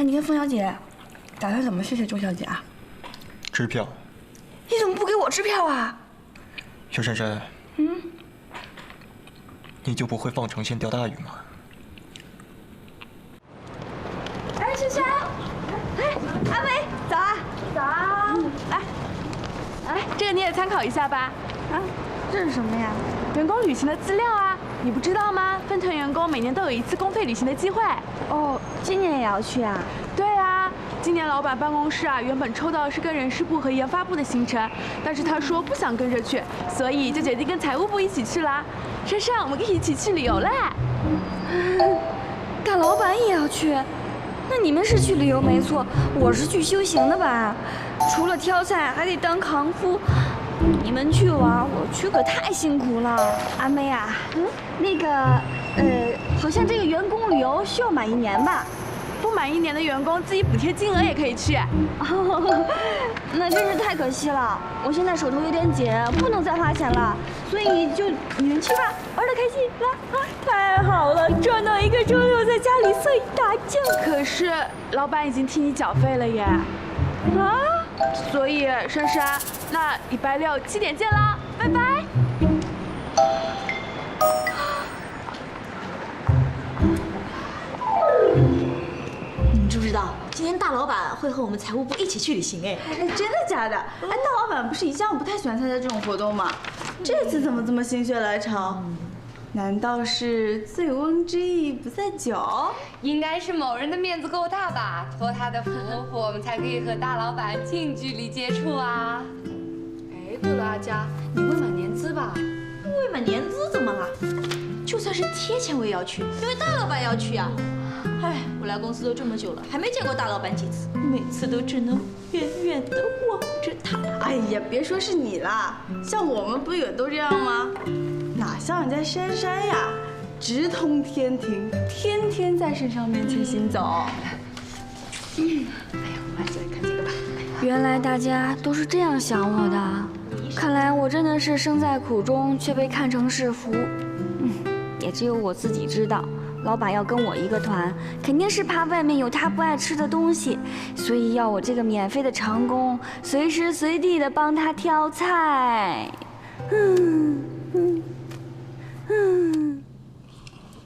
你跟凤小姐打算怎么谢谢周小姐啊？支票。你怎么不给我支票啊？薛珊珊，你就不会放长线钓大鱼吗？哎，珊珊，哎，阿梅，早啊！早啊！来，哎，这个你也参考一下吧。啊，这是什么呀？员工旅行的资料啊，你不知道吗？分团员工每年都有一次公费旅行的机会。哦，今年也要去啊？对啊，今年老板办公室啊，原本抽到的是跟人事部和研发部的行程，但是他说不想跟着去，所以就决定跟财务部一起去啦。珊珊，我们可以一起去旅游嘞。大老板也要去？那你们是去旅游没错，我是去修行的吧？除了挑菜，还得当扛夫。你们去玩，我去可太辛苦了。阿妹啊，那个，好像这个员工旅游需要满1年吧？不满1年的员工自己补贴金额也可以去。哦，那真是太可惜了。我现在手头有点紧，不能再花钱了，所以就你们去吧，玩得开心。来啊，太好了，赚到一个周六在家里睡大觉。可是老板已经替你缴费了耶。啊？所以珊珊，那礼拜6 7点见啦，拜拜。你们知不知道，今天大老板会和我们财务部一起去旅行？哎，真的假的？哎，大老板不是一向不太喜欢参加这种活动吗？这次怎么这么心血来潮？难道是醉翁之意不在酒？应该是某人的面子够大吧，托他的福，我们才可以和大老板近距离接触啊。哎，对了，阿佳，你未满年资吧？未满年资怎么了？就算是贴钱我也要去，因为大老板要去啊。哎，我来公司都这么久了，还没见过大老板几次，每次都只能远远的望着他。哎呀，别说是你啦，像我们不也都这样吗？哪像人家珊珊呀，直通天庭，天天在圣上面前行走。哎呀，我们还是来看这个吧。原来大家都是这样想我的，看来我真的是生在苦中却被看成是福。也只有我自己知道，老板要跟我一个团，肯定是怕外面有他不爱吃的东西，所以要我这个免费的长工，随时随地的帮他挑菜。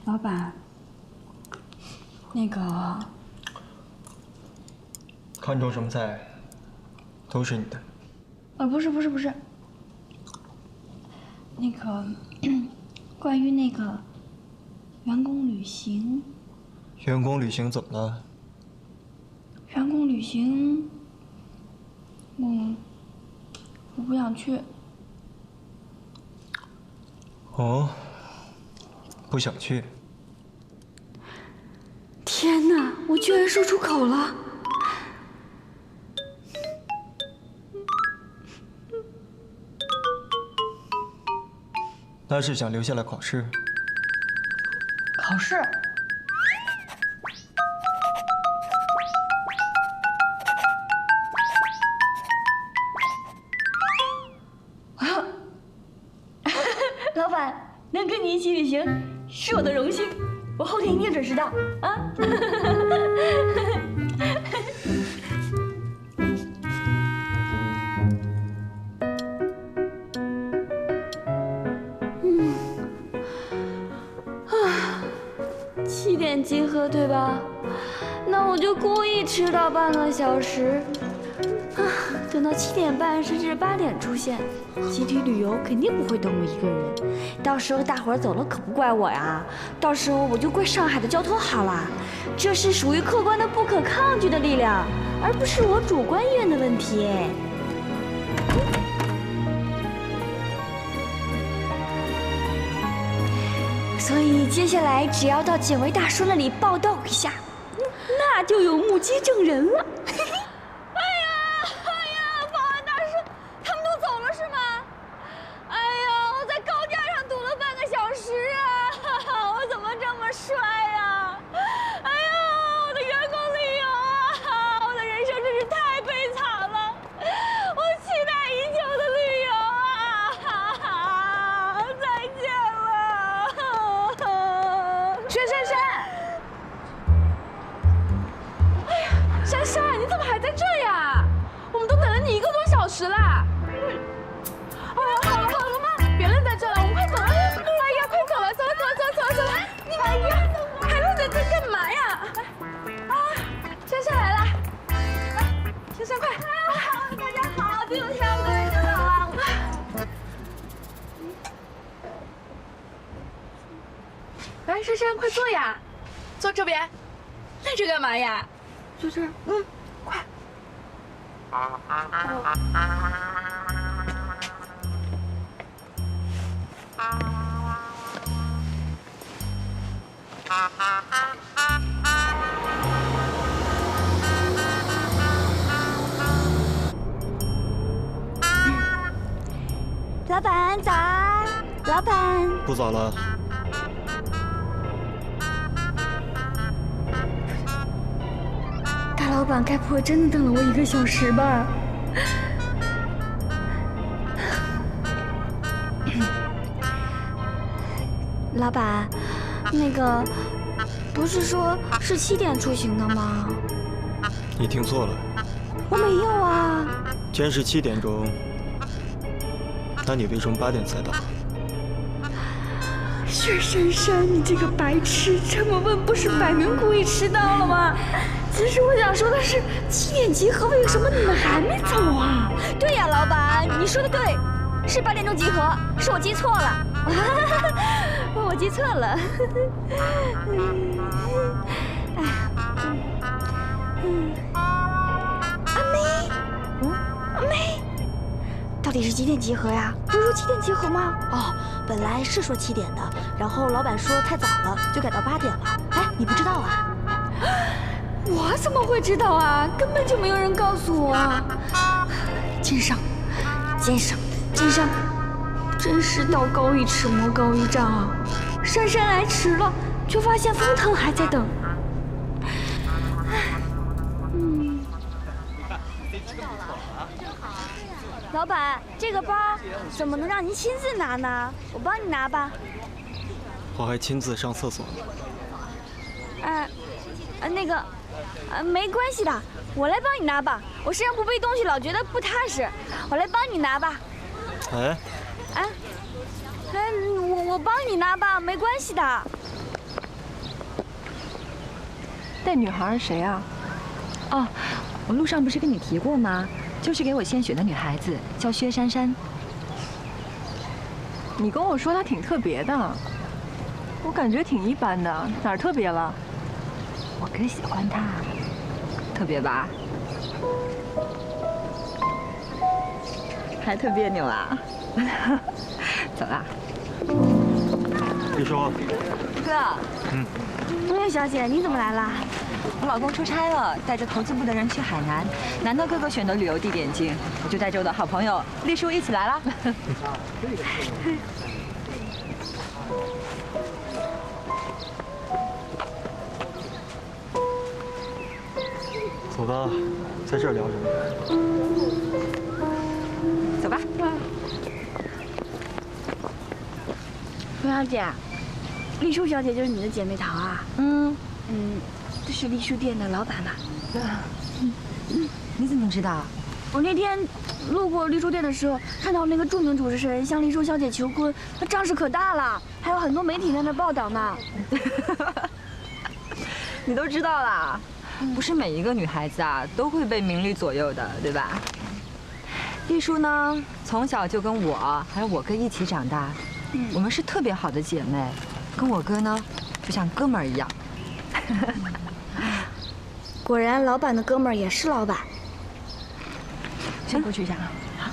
老板，那个，看中什么菜，都是你的。不是，那个，关于那个员工旅行。员工旅行怎么了？员工旅行，我不想去。哦，不想去。天哪，我居然说出口了！那是想留下来考试。考试？老板，能跟你一起旅行是我的荣幸，我后天一定准时到啊！7点集合对吧？那我就故意迟到半个小时，等到7点半甚至8点出现。集体旅游肯定不会等我一个人，到时候大伙儿走了可不怪我呀，到时候我就怪上海的交通好啦。这是属于客观的不可抗拒的力量，而不是我主观意愿的问题。所以接下来只要到简维大叔那里报道一下，那就有目击证人了。哎呀，保安大叔，他们都走了是吗？哎呀，我在高架上堵了半个小时啊，我怎么这么帅呀？哎呀，我的员工旅游啊，我的人生真是太悲惨了，我期待已久的旅游啊，再见了。薛珊珊，哎呀，时啦。哎呀，好了好了嘛，别愣在这了，我们快走了。哎呀，快走了，走了走了走了走了走了。你们还愣在这干嘛呀？啊，珊珊来了，来，珊珊快。大家好，第5天终于知道了。来，珊珊快坐呀，坐这边。赖着干嘛呀？坐这儿。快。老板早安，老板。不早了。大老板该不会真的等了我1个小时吧？老板，那个，不是说是7点出行的吗？你听错了，我没有啊。今天是7点钟，那你为什么8点才到？薛珊珊，你这个白痴，这么问不是摆明故意迟到了吗？其实我想说的是，7点集合，为什么你们还没走啊？对呀，老板，你说的对，是8点钟集合，是我记错了，我记错了。哎呀，阿梅，阿梅，到底是几点集合呀？不是说7点集合吗？哦，本来是说7点的，然后老板说太早了，就改到8点了。哎，你不知道啊？我怎么会知道啊？根本就没有人告诉我。奸商，奸商，奸商，真是道高一尺，魔高一丈啊！珊珊来迟了，却发现封腾还在等。老板，这个包怎么能让您亲自拿呢？我帮你拿吧。我还亲自上厕所呢。那个，没关系的，我来帮你拿吧。我身上不背东西，老觉得不踏实。我来帮你拿吧。哎，我帮你拿吧，没关系的。那女孩是谁啊？哦，我路上不是跟你提过吗？就是给我献血的女孩子，叫薛珊珊。你跟我说她挺特别的，我感觉挺一般的，哪儿特别了？我哥喜欢她，特别吧？还特别扭啊？走啦。李叔。哥。叶小姐，你怎么来了？我老公出差了，带着投资部的人去海南，难得哥哥选的旅游地点近，我就带着我的好朋友丽叔一起来了。走吧，在这儿聊什么？走吧。冯小姐，丽叔小姐就是你的姐妹淘啊？这是丽书店的老板吧？你怎么知道？我那天路过丽书店的时候，看到那个著名主持人向丽书小姐求婚，那仗势可大了，还有很多媒体在那报道呢。你都知道啦？不是每一个女孩子啊都会被名利左右的，对吧？丽书呢，从小就跟我还有我哥一起长大，我们是特别好的姐妹，跟我哥呢就像哥们儿一样。果然，老板的哥们儿也是老板。先过去一下啊。好。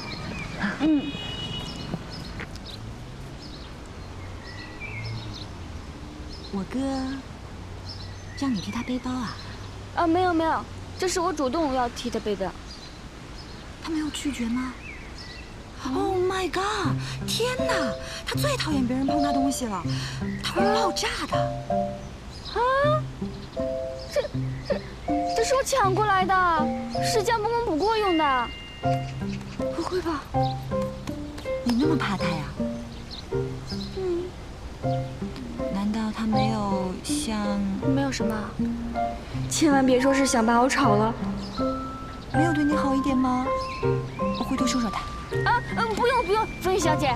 我哥让你替他背包啊？没有没有，这是我主动要替他背的。他没有拒绝吗 ？Oh my god！ 天哪，他最讨厌别人碰他东西了，他会爆炸的。啊！这是我抢过来的，是将不攻不过用的。不会吧？你那么怕他呀？难道他没有像……没有什么，千万别说是想把我炒了。没有对你好一点吗？我回头说说他。不用，风雨小姐，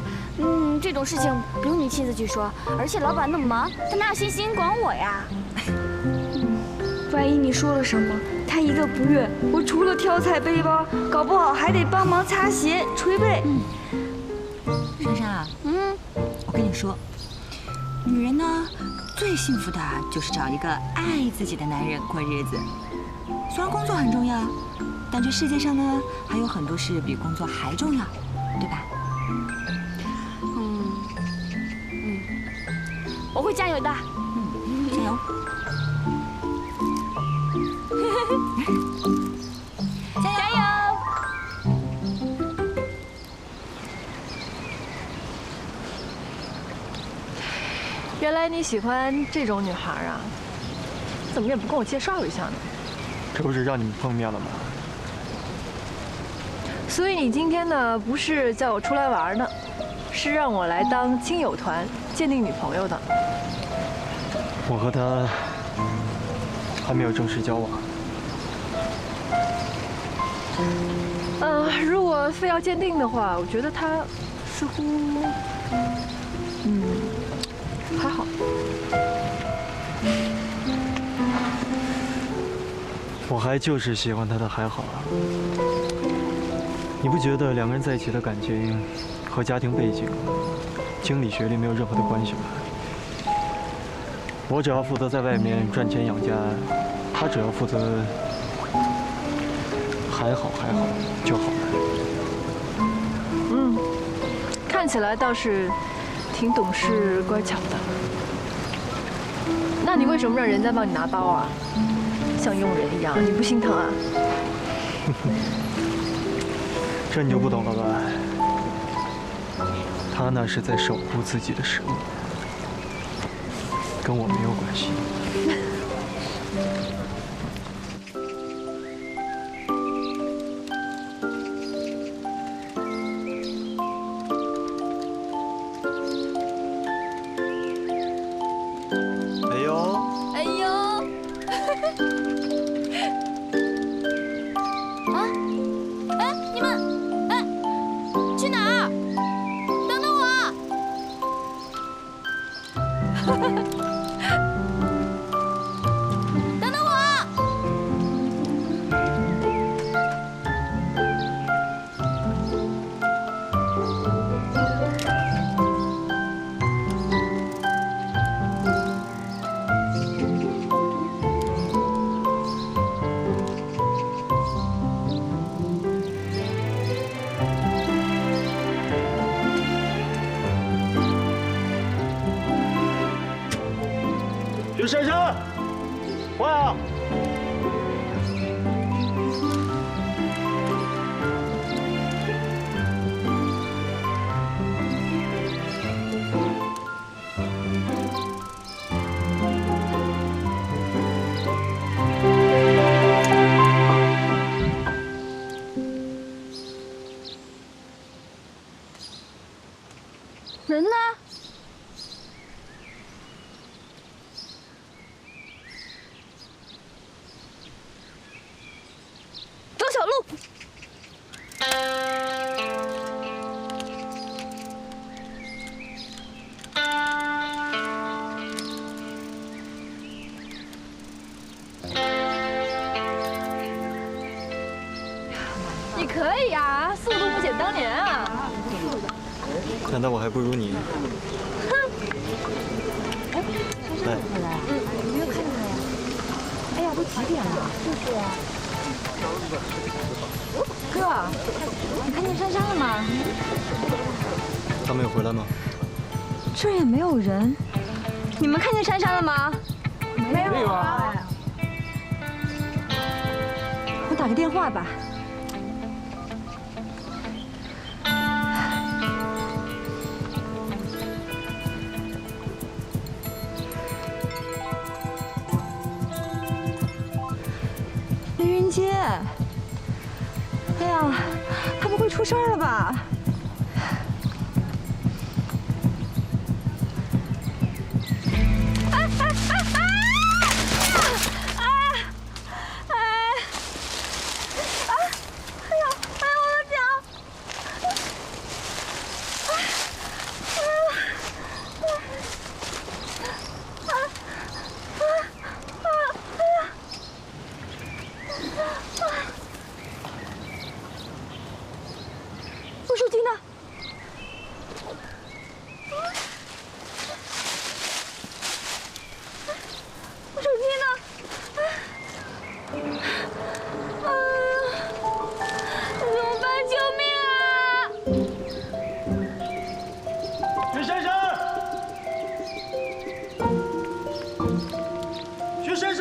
这种事情不用你亲自去说，而且老板那么忙，他哪有心情管我呀？万一你说了什么，他一个不悦，我除了挑菜背包，搞不好还得帮忙擦鞋、捶背。珊珊啊，我跟你说，女人呢，最幸福的就是找一个爱自己的男人过日子。虽然工作很重要，但这世界上呢，还有很多事比工作还重要，对吧？我会加油的。加油！加油！原来你喜欢这种女孩啊？怎么也不跟我介绍一下呢？这不是让你们碰面了吗？所以你今天呢，不是叫我出来玩呢，是让我来当亲友团鉴定女朋友的。我和他还没有正式交往。如果非要鉴定的话，我觉得他似乎，还好。我还就是喜欢他的还好啊。你不觉得两个人在一起的感情和家庭背景、经历、学历没有任何的关系吗？我只要负责在外面赚钱养家，他只要负责还好就好了。看起来倒是挺懂事乖巧的。那你为什么让人家帮你拿包啊？像佣人一样，你不心疼啊？这你就不懂了吧？他那是在守护自己的食物，跟我没有关系。于珊珊，喂啊！人呢？走小路。你可以啊，速度不减当年啊！难道我还不如你？来，你没有看见他呀？哎呀，都几点了？就是啊。哥，你看见珊珊了吗？他没有回来吗？这也没有人。你们看见珊珊了吗？没有啊。我打个电话吧。没人接。哎呀，他不会出事儿了吧？我手机呢？我手机呢？怎么办？救命啊！徐珊珊，徐珊珊，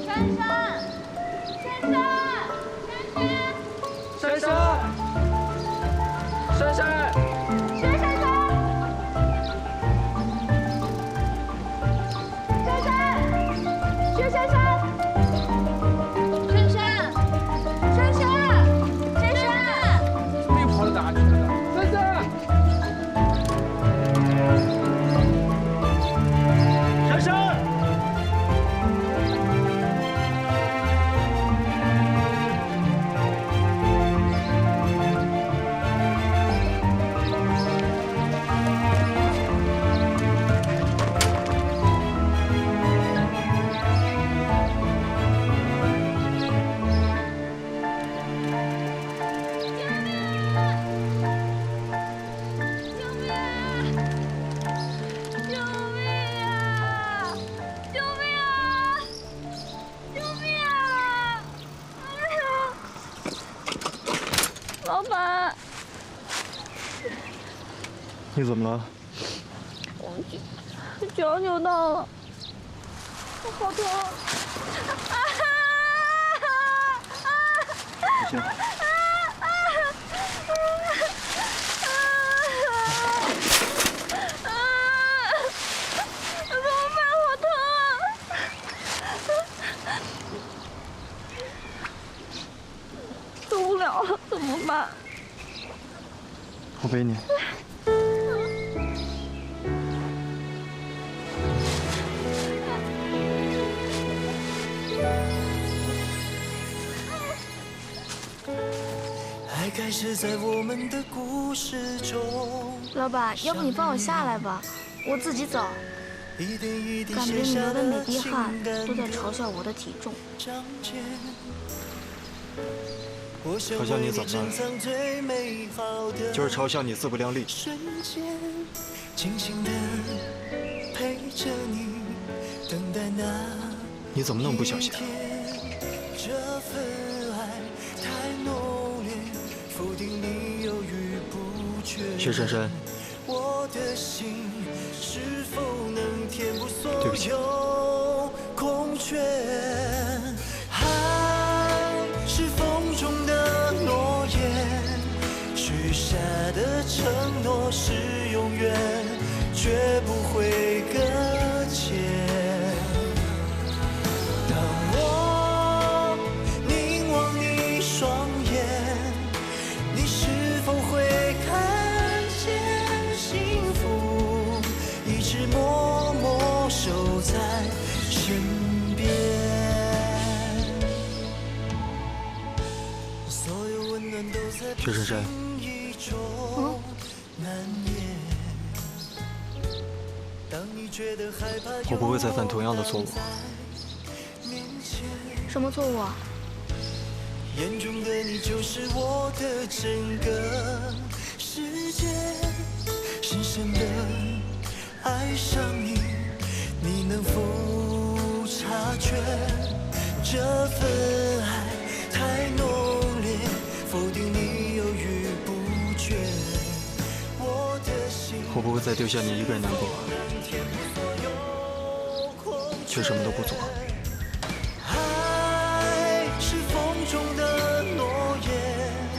珊珊，珊珊，珊珊，珊珊，薛珊珊，薛珊珊，珊珊，珊珊，珊珊，没跑到哪去了？珊珊，珊珊，老板，你怎么了？脚扭到了，我好痛！不行，怎么办？好疼！走不了了，怎么办？我背你。爱开始在我们的故事中。老板，要不你放我下来吧，我自己走。感觉你流的每滴汗都在嘲笑我的体重。嘲笑你怎么了？就是嘲笑你自不量力。你怎么那么不小心啊？薛珊珊，对不起。是风中的诺言，许下的承诺是永远，绝不会搁浅。当我凝望你双眼，你是否会看见幸福，一直默默守在身边。薛珊珊，我不会再犯同样的错误。什么错误啊？眼中的你就是我的整个世界，深深的爱上你，你能否察觉这份爱太浓烈？否定你犹豫不决，我不会再丢下你一个人难过，却什么都不做。爱是风中的诺言。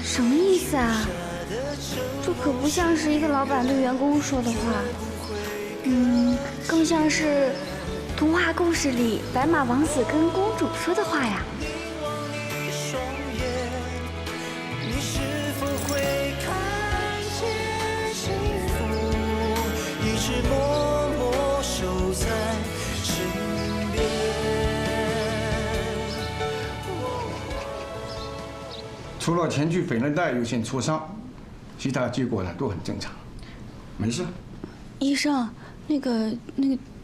什么意思啊？这可不像是一个老板对员工说的话，更像是童话故事里白马王子跟公主说的话呀。默默守在身边。除了前锯腓韧带有些挫伤，其他结果呢都很正常，没事。医生，那个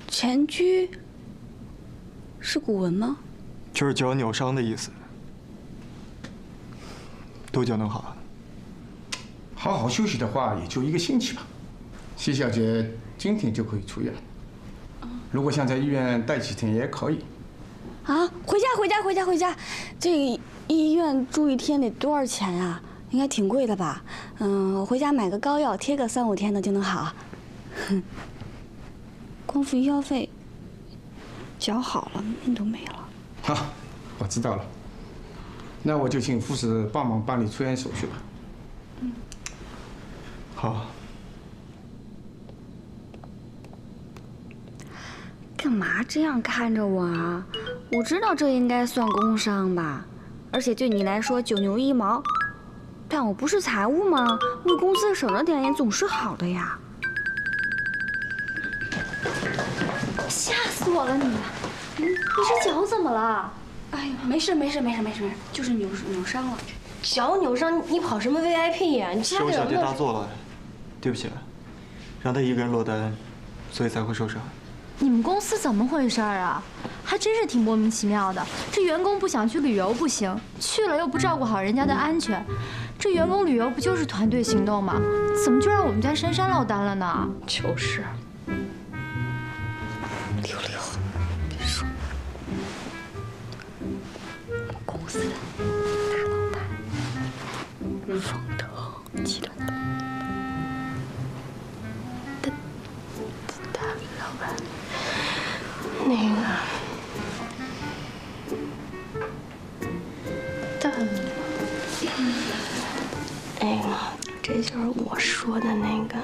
前锯是古文吗？就是脚扭伤的意思。多久能好？好好休息的话，也就1个星期吧。谢小姐今天就可以出院。如果想在医院待几天也可以。啊，回家！这个医院住1天得多少钱啊？应该挺贵的吧？回家买个膏药，贴个3、5天的就能好。哼，光付医药费，脚好了，命都没了。好，我知道了。那我就请护士帮忙办理出院手续吧。好。干嘛这样看着我啊？我知道这应该算工伤吧，而且对你来说9牛1毛，但我不是财务吗？为公司省着点也总是好的呀。吓死我了你！你这脚怎么了？哎呀，没事，就是扭伤了。脚扭伤，你跑什么 VIP 呀？你是我小姐大错了，对不起，让她一个人落单，所以才会受伤。你们公司怎么回事啊？还真是挺莫名其妙的。这员工不想去旅游不行，去了又不照顾好人家的安全。这员工旅游不就是团队行动吗？怎么就让我们家珊珊落单了呢？就是。溜，别说，公司的大老板，方腾集团的大老板。那个，这就是我说的那个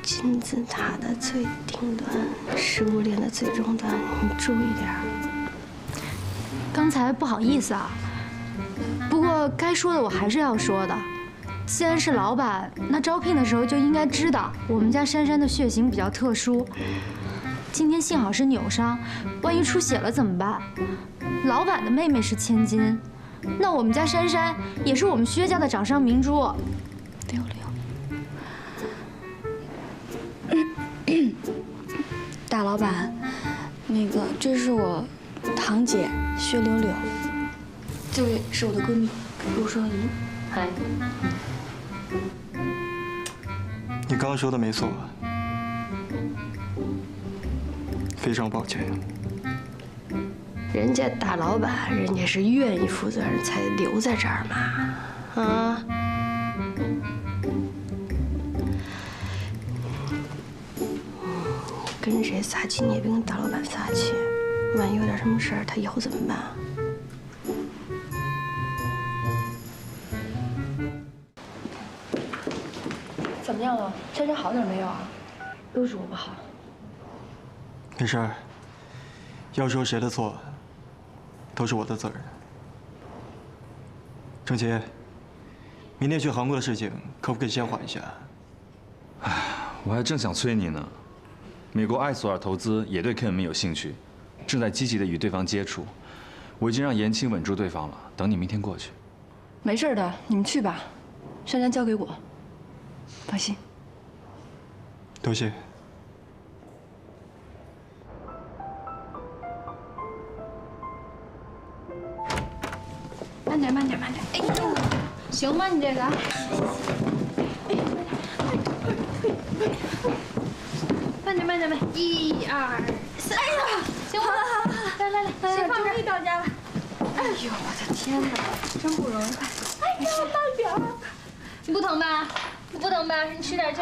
金字塔的最顶端，食物链的最终端，你注意点。刚才不好意思啊，不过该说的我还是要说的。既然是老板，那招聘的时候就应该知道我们家珊珊的血型比较特殊。今天幸好是扭伤，万一出血了怎么办？老板的妹妹是千金，那我们家珊珊也是我们薛家的掌上明珠。溜，大老板，那个这是我堂姐薛柳柳，这位是我的闺蜜陆双怡。嗨，你刚刚说的没错。非常抱歉。人家大老板，人家是愿意负责任才留在这儿嘛，啊？跟谁撒气，你也别跟大老板撒气，万一有点什么事儿，他以后怎么办？怎么样了？珊珊好点没有啊？都是我不好。没事儿，要说谁的错，都是我的责任。郑琪，明天去韩国的事情可不可以先缓一下？哎，我还正想催你呢。美国艾索尔投资也对 KM 有兴趣，正在积极的与对方接触。我已经让严青稳住对方了，等你明天过去。没事的，你们去吧，珊珊交给我，放心。多谢。慢点。哎呦，行吗？你这个？慢点。1、2、3。哎呀，行了，来，先放这儿。到家了。哎呦，我的天哪，真不容易。哎呀，慢点儿。你不疼吧？你使点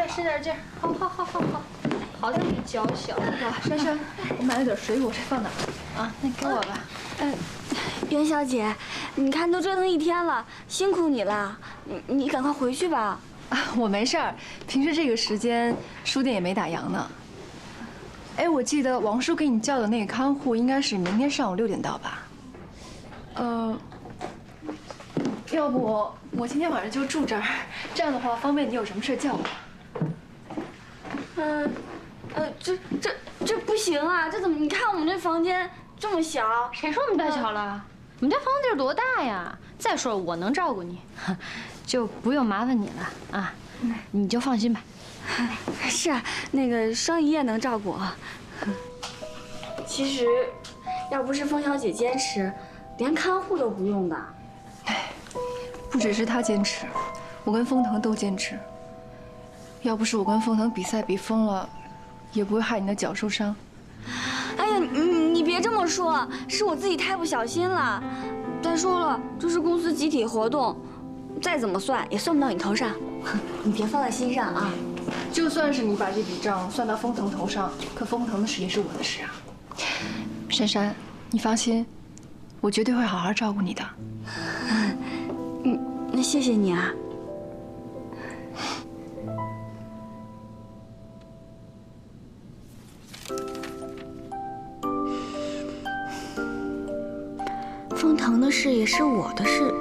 劲儿。好。好像你脚小。珊珊，我买了点水果，这放哪儿？啊，那给我吧。袁小姐，你看都折腾1天了，辛苦你了，你赶快回去吧。啊，我没事儿，平时这个时间书店也没打烊呢。哎，我记得王叔给你叫的那个看护应该是明天上午6点到吧？要不我今天晚上就住这儿，这样的话方便你有什么事叫我。这不行啊！这怎么？你看我们这房间这么小。谁说我们太小了？我们家房子地儿多大呀？再说了，我能照顾你，就不用麻烦你了啊！你就放心吧。是啊，那个双姨也能照顾我。其实要不是风小姐坚持，连看护都不用的。不只是他坚持，我跟风腾都坚持。要不是我跟风腾比赛比疯了，也不会害你的脚受伤。哎呀，你别这么说，是我自己太不小心了。再说了，这是公司集体活动，再怎么算也算不到你头上，你别放在心上啊。就算是你把这笔账算到风腾头上，可风腾的事也是我的事啊。珊珊，你放心，我绝对会好好照顾你的。那谢谢你啊。风腾的事也是我的事，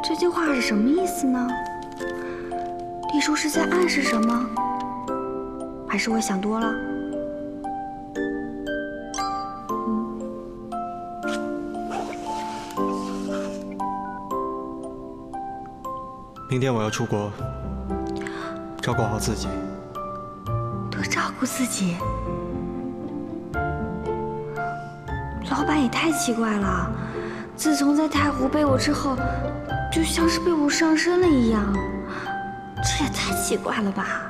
这句话是什么意思呢？丽叔是在暗示什么？还是我想多了？明天我要出国，照顾好自己。多照顾自己。老板也太奇怪了，自从在太湖背我之后，就像是被我上身了一样，这也太奇怪了吧？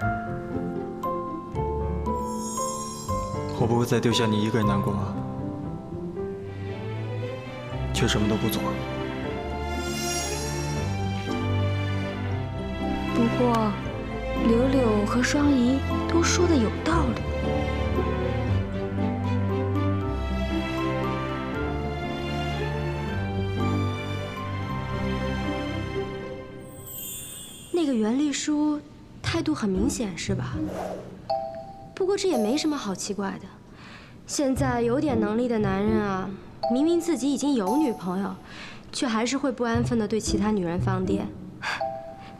我不会再丢下你一个人难过，却什么都不做。不过，柳柳和双怡都说的有道理。那个袁丽书态度很明显，是吧？不过这也没什么好奇怪的。现在有点能力的男人啊，明明自己已经有女朋友，却还是会不安分地对其他女人放电。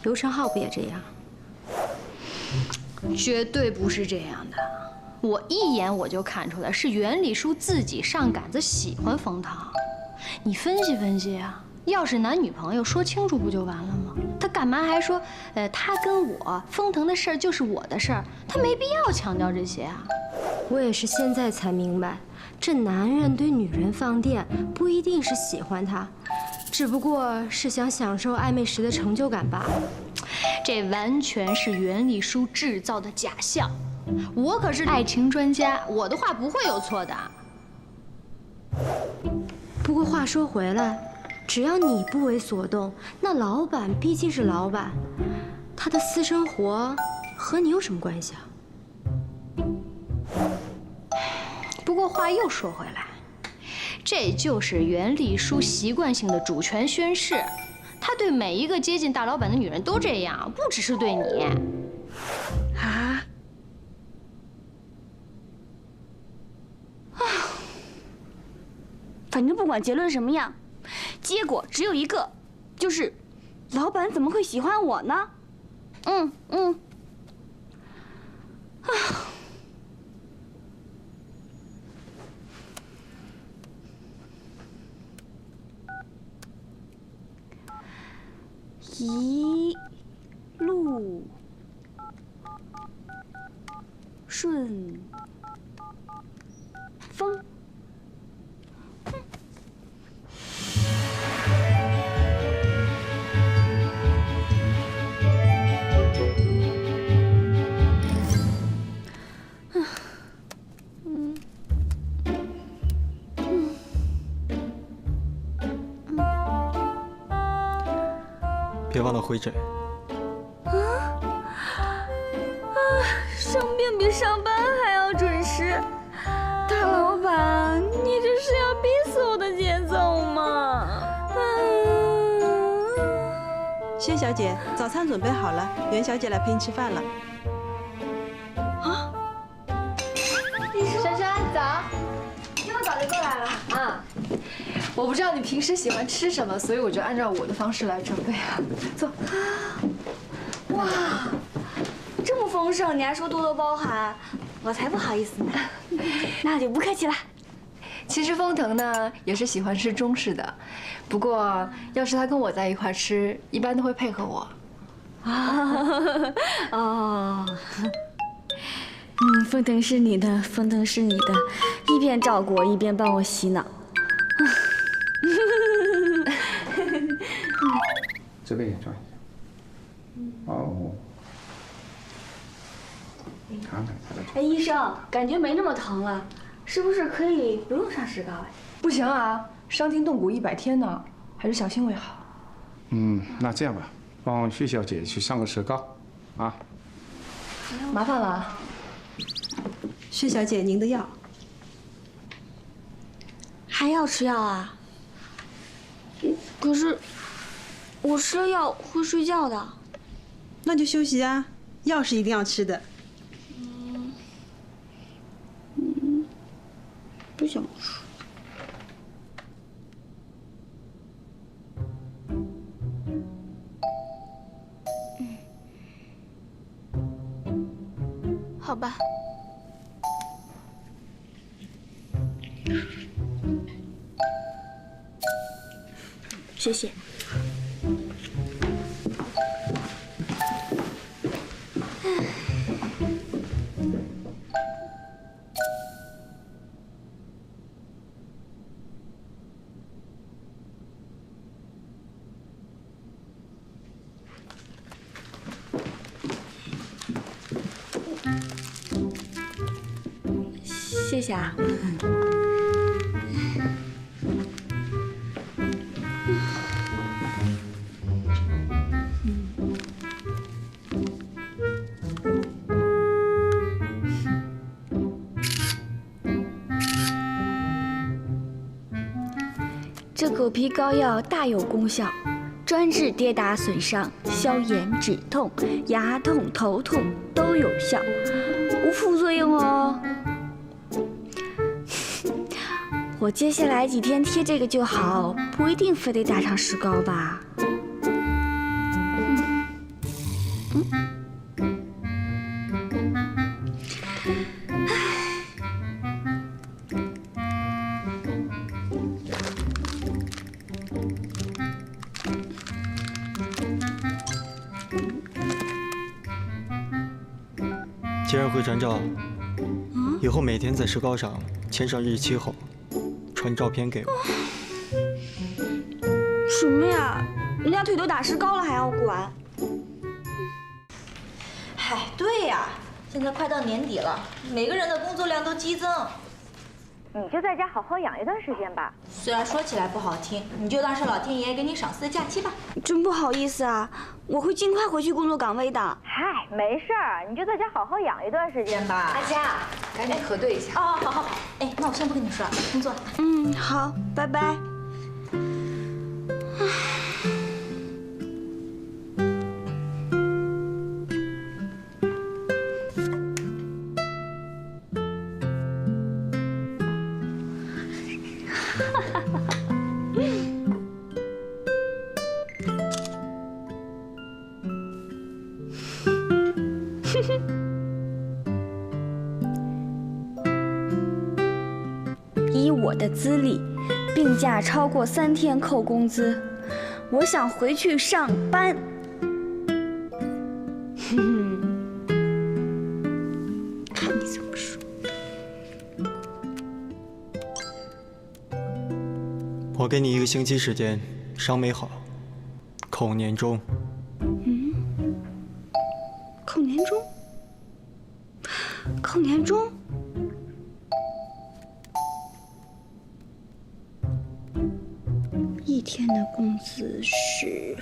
刘成浩不也这样？绝对不是这样的，我一眼我就看出来是袁丽书自己上杆子喜欢冯唐。你分析分析啊，要是男女朋友说清楚不就完了吗？他干嘛还说，他跟我风腾的事儿就是我的事儿？他没必要强调这些啊。我也是现在才明白，这男人对女人放电不一定是喜欢她，只不过是想享受暧昧时的成就感罢了。这完全是袁丽书制造的假象。我可是爱情专家，我的话不会有错的。不过话说回来，只要你不为所动，那老板毕竟是老板，他的私生活和你有什么关系啊？不过话又说回来，这就是袁丽书习惯性的主权宣誓。他对每一个接近大老板的女人都这样，不只是对你。啊？反正不管结论什么样，结果只有一个，就是老板怎么会喜欢我呢？一路顺风。别忘了回诊。生病比上班还要准时，大老板，你这是要逼死我的节奏吗？谢小姐，早餐准备好了，袁小姐来陪你吃饭了。啊！珊珊，早！这么早就过来了啊！我不知道你平时喜欢吃什么，所以我就按照我的方式来准备啊。坐。哇，这么丰盛，你还说多多包涵，我才不好意思呢。那就不客气了。其实风腾呢也是喜欢吃中式的，不过要是他跟我在一块吃，一般都会配合我。哦，风腾是你的，风腾是你的，一边照顾我，一边帮我洗脑。这边也转一下。哦。看看他的。哎，医生，感觉没那么疼了，是不是可以不用上石膏哎？不行啊，伤筋动骨100天呢，还是小心为好。那这样吧，帮薛小姐去上个石膏，啊。麻烦了。薛小姐，您的药。还要吃药啊？可是我吃了药会睡觉的。那就休息啊，药是一定要吃的。不想吃。好吧。谢谢。谢谢啊。这狗皮膏药大有功效，专治跌打损伤、消炎止痛、牙痛、头痛都有效，无副作用哦。我接下来几天贴这个就好，不一定非得打上石膏吧。既然会传照，以后每天在石膏上签上日期后，传照片给我。什么呀？人家腿都打石膏了还要管？嗨，对呀，现在快到年底了，每个人的工作量都激增。你就在家好好养一段时间吧。虽然说起来不好听，你就当是老天爷给你赏赐的假期吧。真不好意思啊，我会尽快回去工作岗位的。嗨，没事儿，你就在家好好养一段时间吧。阿佳，赶紧核对一下。哦，好。哎，那我先不跟你说了，工作。好，拜拜。以我的资历，病假超过3天扣工资。我想回去上班。看你怎么说。我给你1个星期时间，伤没好，扣年终。扣年终？扣年终？1天的工资是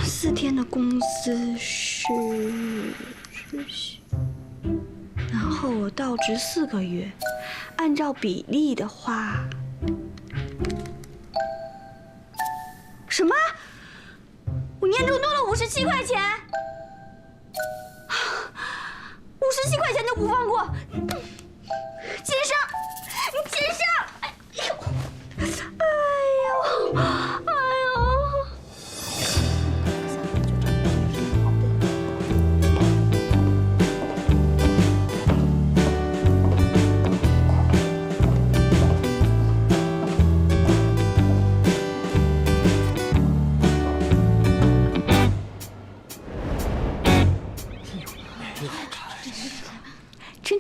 ，4天的工资是，然后我到职4个月，按照比例的话，什么？我年终多了57块钱，57块钱都不放过，奸商！奸商！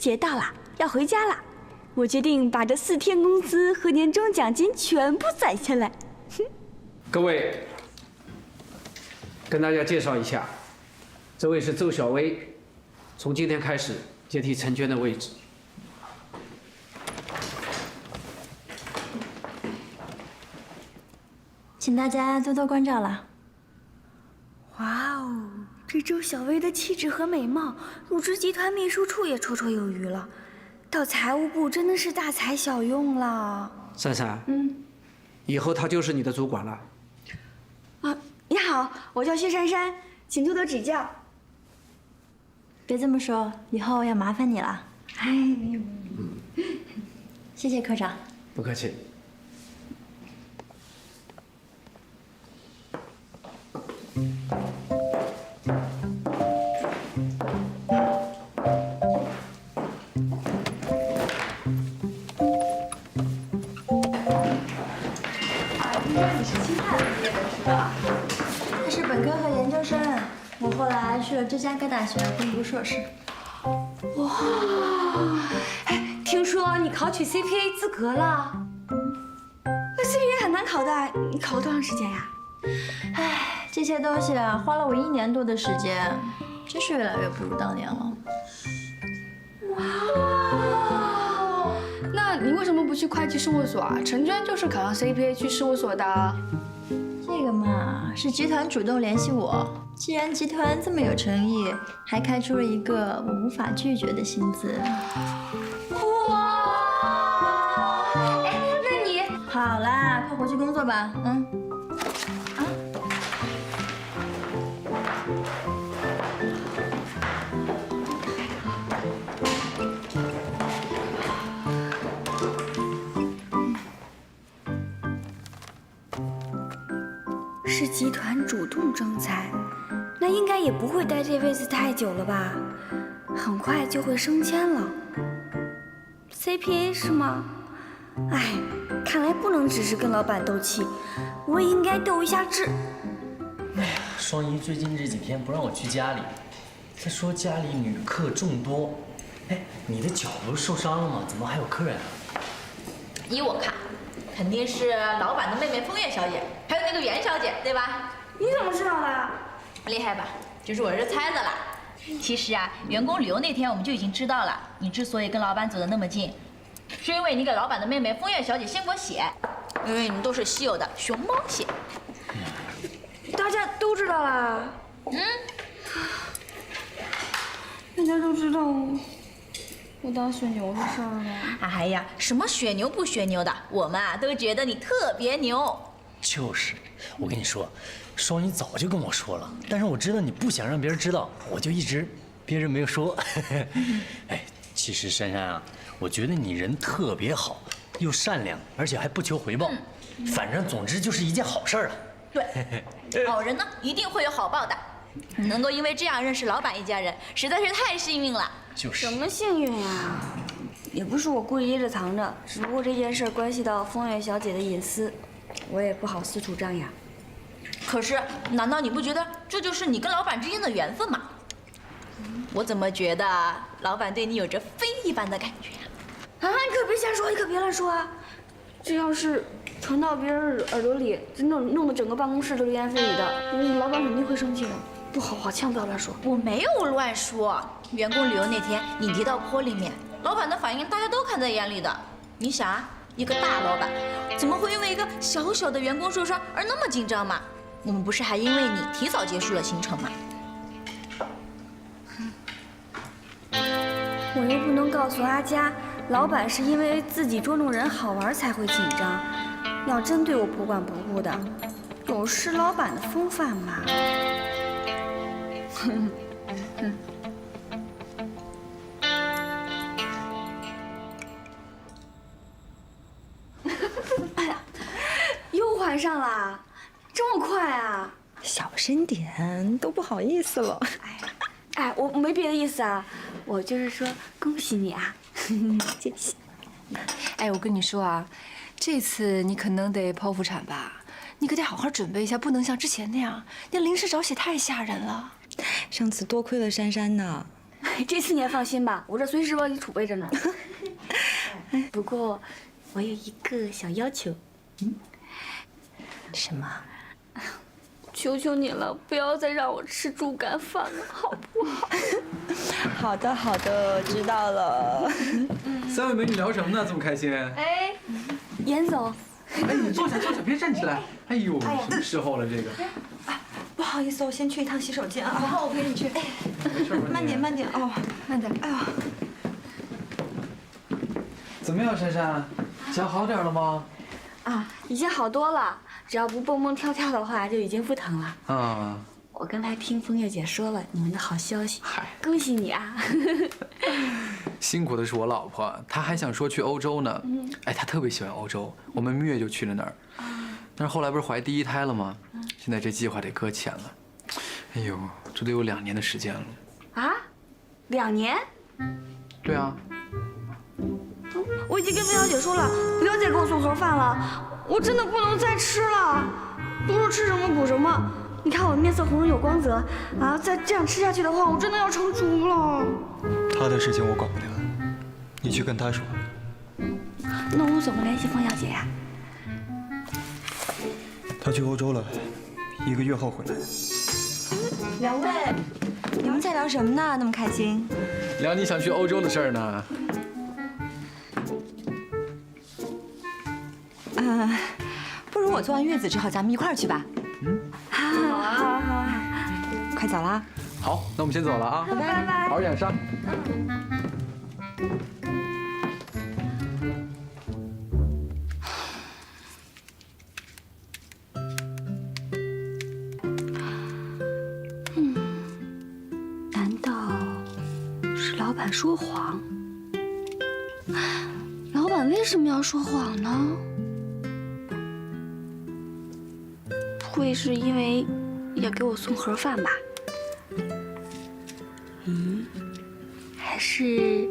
节到了，要回家了。我决定把这4天工资和年终奖金全部攒下来。各位，跟大家介绍一下，这位是周小薇，从今天开始接替陈娟的位置。请大家多多关照了。哇哦，这周小薇的气质和美貌，入职集团秘书处也绰绰有余了，到财务部真的是大材小用了。珊珊，以后她就是你的主管了。你好，我叫薛珊珊，请多多指教。别这么说，以后要麻烦你了。哎，没有。谢谢科长。不客气。你是清华毕业的是吧？他是本科和研究生，我后来去了芝加哥大学攻读硕士。哇，哎，听说你考取 CPA 资格了？那 CPA 很难考的，你考了多长时间呀？哎，这些东西啊，花了我1年多的时间，真是越来越不如当年了。哇，那你为什么不去会计事务所啊？陈娟就是考上 CPA 去事务所的。这个嘛，是集团主动联系我。既然集团这么有诚意，还开出了一个我无法拒绝的薪资。哇！哎，那你好啦，快回去工作吧。是集团主动征才，那应该也不会待这位子太久了吧？很快就会升迁了。CPA 是吗？哎，看来不能只是跟老板斗气，我也应该斗一下智。哎呀，双姨最近这几天不让我去家里，她说家里女客众多。哎，你的脚不是受伤了吗？怎么还有客人啊？依我看，肯定是老板的妹妹风月小姐，还有那个袁小姐，对吧？你怎么知道的？厉害吧？就是我是猜的啦。其实啊，员工旅游那天我们就已经知道了，你之所以跟老板走得那么近，是因为你给老板的妹妹风月小姐献过血，因为你们都是稀有的熊猫血。大家都知道啦。大家都知道我当血牛的事儿了。哎呀，什么血牛不血牛的，我们啊都觉得你特别牛。就是，我跟你说，双姨早就跟我说了，但是我知道你不想让别人知道，我就一直憋着没有说。哎，其实珊珊啊，我觉得你人特别好，又善良，而且还不求回报，反正总之就是一件好事儿啊。对，好人呢一定会有好报的。你能够因为这样认识老板一家人，实在是太幸运了。就是什么幸运呀？也不是我故意掖着藏着，只不过这件事关系到风月小姐的隐私，我也不好四处张扬。可是，难道你不觉得这就是你跟老板之间的缘分吗？我怎么觉得老板对你有着非一般的感觉啊？你可别瞎说，你可别乱说啊！这要是传到别人耳朵里，弄得整个办公室都流言蜚语的，老板肯定会生气的。不好，千万不要乱说。我没有乱说。员工旅游那天，你跌到坡里面，老板的反应大家都看在眼里的。你想啊，一个大老板怎么会因为一个小小的员工受伤而那么紧张嘛？我们不是还因为你提早结束了行程吗？我又不能告诉阿佳，老板是因为自己捉弄人好玩才会紧张。要真对我不管不顾的，有失老板的风范嘛。哎呀，又晚上了，这么快啊！小声点，都不好意思了。哎，我没别的意思啊，我就是说恭喜你啊，谢谢。哎，我跟你说啊，这次你可能得剖腹产吧，你可得好好准备一下，不能像之前那样，那临时找血太吓人了。上次多亏了珊珊呢。这次你也放心吧，我这随时帮你储备着呢。不过，我有一个小要求。什么？求求你了，不要再让我吃猪肝饭了，好不好？好的，好的，知道了。三位美女聊什么呢？这么开心？哎，严总。哎，你坐下，别站起来。哎呦，什么时候了这个？不好意思，我先去一趟洗手间啊。好，我陪你去。没事吧？慢点哦，慢点。哎呦，怎么样，珊珊？脚好点了吗？啊，已经好多了。只要不蹦蹦跳跳的话，就已经不疼了。啊。我刚才听风月姐说了你们的好消息，恭喜你啊！辛苦的是我老婆，她还想说去欧洲呢。哎，她特别喜欢欧洲，我们蜜月就去了那儿。但是后来不是怀第1胎了吗？现在这计划得搁浅了。哎呦，这都有2年的时间了。啊？2年？对啊。我已经跟飞小姐说了，不要再给我送盒饭了，我真的不能再吃了。都说吃什么补什么，你看我面色红润有光泽啊！再这样吃下去的话，我真的要成猪了。他的事情我管不了，你去跟他说。那我怎么联系凤小姐呀？他去欧洲了，1个月后回来。2位，你们在聊什么呢？那么开心？聊你想去欧洲的事儿呢。不如我坐完月子之后，咱们一块儿去吧。好，快走啦！好，那我们先走了啊，拜拜，好好养伤。难道是老板说谎？老板为什么要说谎呢？不会是因为要给我送盒饭吧？还是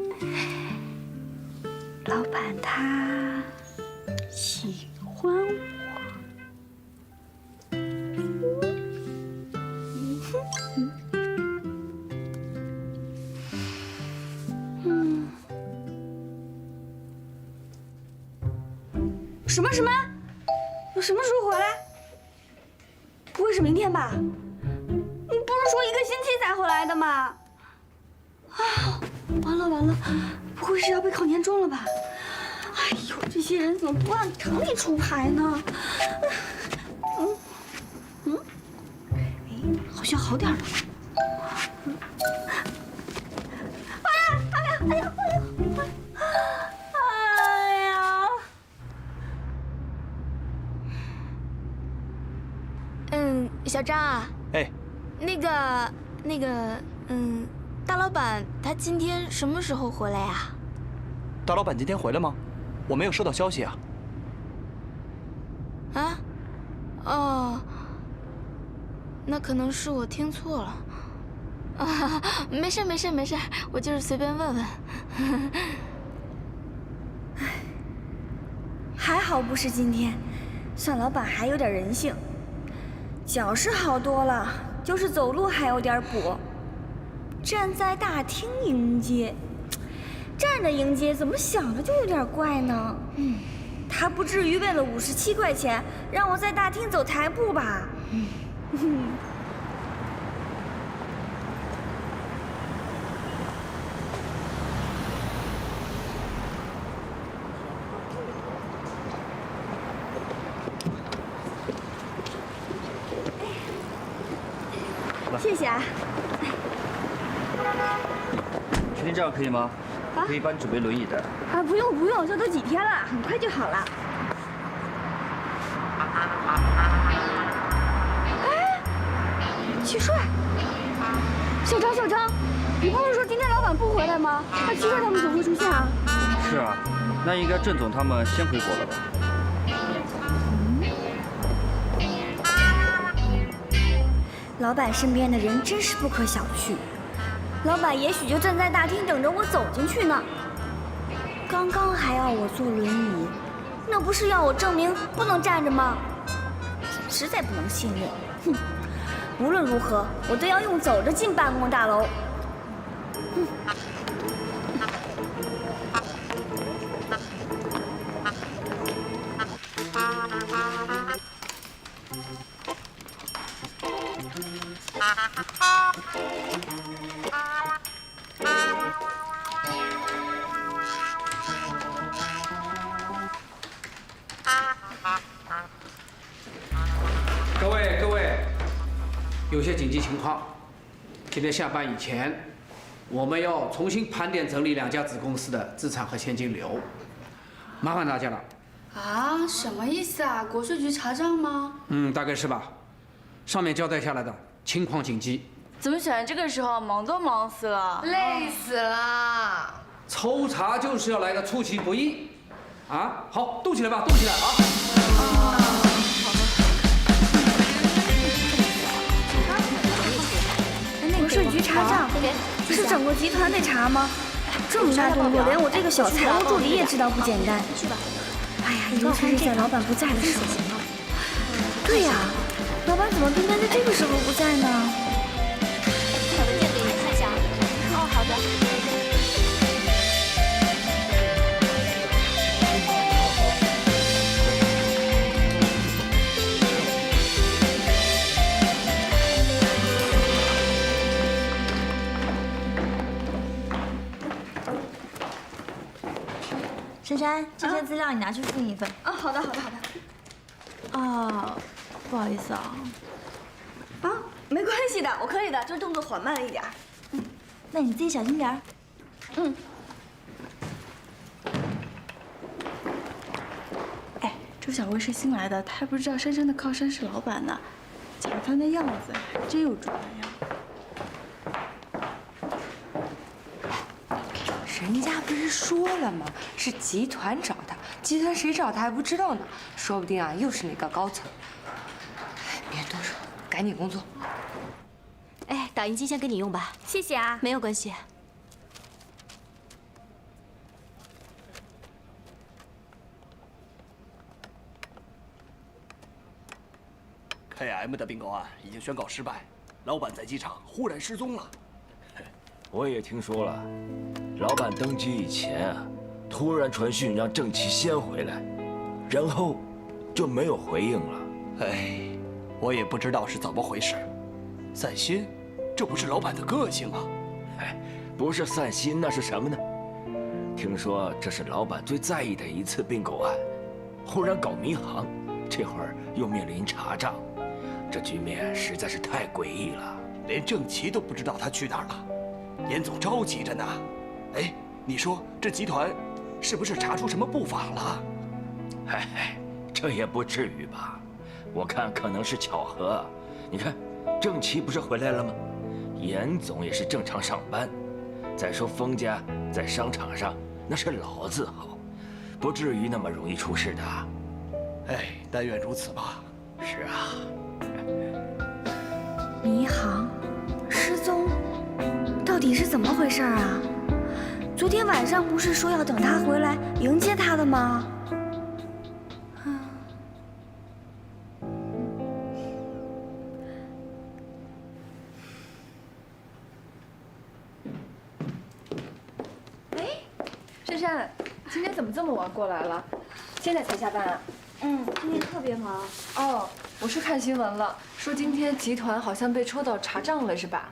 老板他喜欢我？什么？我什么时候回来？不会是明天吧？你不是说1个星期才回来的吗？啊，完了，不会是要被考年终了吧？哎呦，这些人怎么不按常理出牌呢？好像好点了。哎呀！小张啊，哎，那个，大老板他今天什么时候回来呀？大老板今天回来吗？我没有收到消息啊。啊？哦，那可能是我听错了。啊，没事，我就是随便问问。还好不是今天，算老板还有点人性。脚是好多了，就是走路还有点跛。站在大厅迎接，站着迎接，怎么想着就有点怪呢？他不至于为了57块钱让我在大厅走台步吧？谢谢啊。确定这样可以吗？可以帮你准备轮椅的。啊，不用，这都几天了，很快就好了。哎，齐帅，小张，你不是说今天老板不回来吗？那齐帅他们怎么会出现啊？是啊，那应该郑总他们先回国了吧？老板身边的人真是不可小觑，老板也许就站在大厅等着我走进去呢。刚刚还要我坐轮椅，那不是要我证明不能站着吗？实在不能信任。哼，无论如何，我都要用走着进办公大楼。各位，有些紧急情况，今天下班以前，我们要重新盘点整理2家子公司的资产和现金流，麻烦大家了。啊，什么意思啊？国税局查账吗？大概是吧。上面交代下来的情况紧急。怎么选这个时候，忙都忙死了，累死了。抽查就是要来个出其不意，啊，好，动起来吧，动起来啊！国税局查账，是整个集团得查吗？这么大动作，连我这个小财务助理也知道不简单。哎呀，尤其是在老板不在的时候。对呀，老板怎么偏偏在这个时候不在呢？把文件给你看一下。哦，好的。珊珊，这些资料你拿去复印一份。啊，好的，好的，好的。啊，不好意思啊。啊，没关系的，我可以的，就是动作缓慢了一点。那你自己小心点儿。哎，周小薇是新来的，她还不知道珊珊的靠山是老板呢。瞧她那样子，还真有主人呀。人家不是说了吗？是集团找他，集团谁找他还不知道呢，说不定啊又是哪个高层。别多说，赶紧工作。哎，打印机先给你用吧。谢谢啊。没有关系。KM 的并购案已经宣告失败，老板在机场忽然失踪了。我也听说了，老板登机以前啊，突然传讯让郑琦先回来，然后就没有回应了。哎，我也不知道是怎么回事。散心，这不是老板的个性啊。哎，不是散心，那是什么呢？听说这是老板最在意的一次并购案，忽然搞民航，这会儿又面临查账，这局面实在是太诡异了。连郑琦都不知道他去哪儿了。严总着急着呢，哎，你说这集团是不是查出什么不法了？嗨，这也不至于吧？我看可能是巧合。你看，郑琦不是回来了吗？严总也是正常上班。再说封家在商场上那是老字号，不至于那么容易出事的。哎，但愿如此吧。是啊。民航失踪。到底是怎么回事啊？昨天晚上不是说要等他回来迎接他的吗？哎，珊珊，今天怎么这么晚过来了？现在才下班啊？今天特别忙。哦，我是看新闻了，说今天集团好像被抽到查账了，是吧？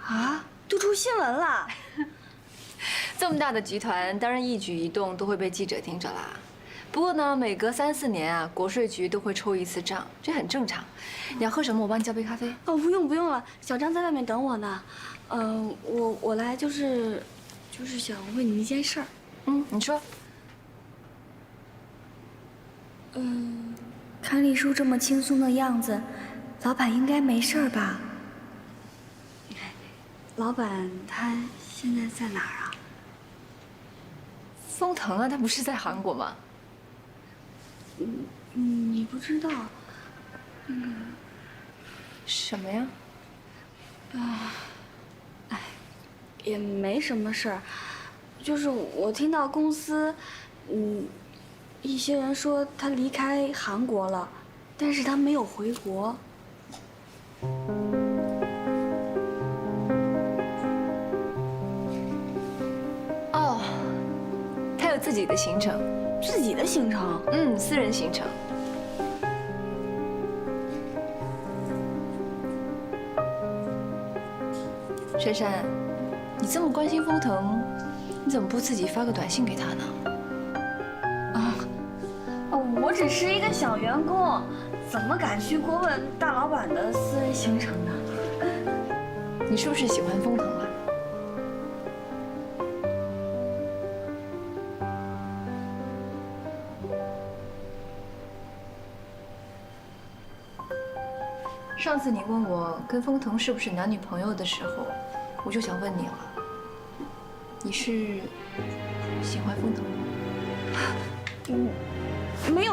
啊？都出新闻了，这么大的集团，当然一举一动都会被记者盯着啦。不过呢，每隔3、4年啊，国税局都会抽一次账，这很正常。你要喝什么？我帮你叫杯咖啡。哦，不用不用了，小张在外面等我呢。我来就是想问你一件事儿。你说。看丽叔这么轻松的样子，老板应该没事吧？老板他现在在哪儿啊？封腾啊，他不是在韩国吗？你不知道？什么呀？也没什么事儿，就是我听到公司，一些人说他离开韩国了，但是他没有回国。己的行程。自己的行程？嗯，私人行程。珊珊，你这么关心风腾，你怎么不自己发个短信给他呢？我只是一个小员工，怎么敢去过问大老板的私人行程呢？你是不是喜欢风腾啊？上次你问我跟风腾是不是男女朋友的时候，我就想问你了，你是喜欢风腾吗？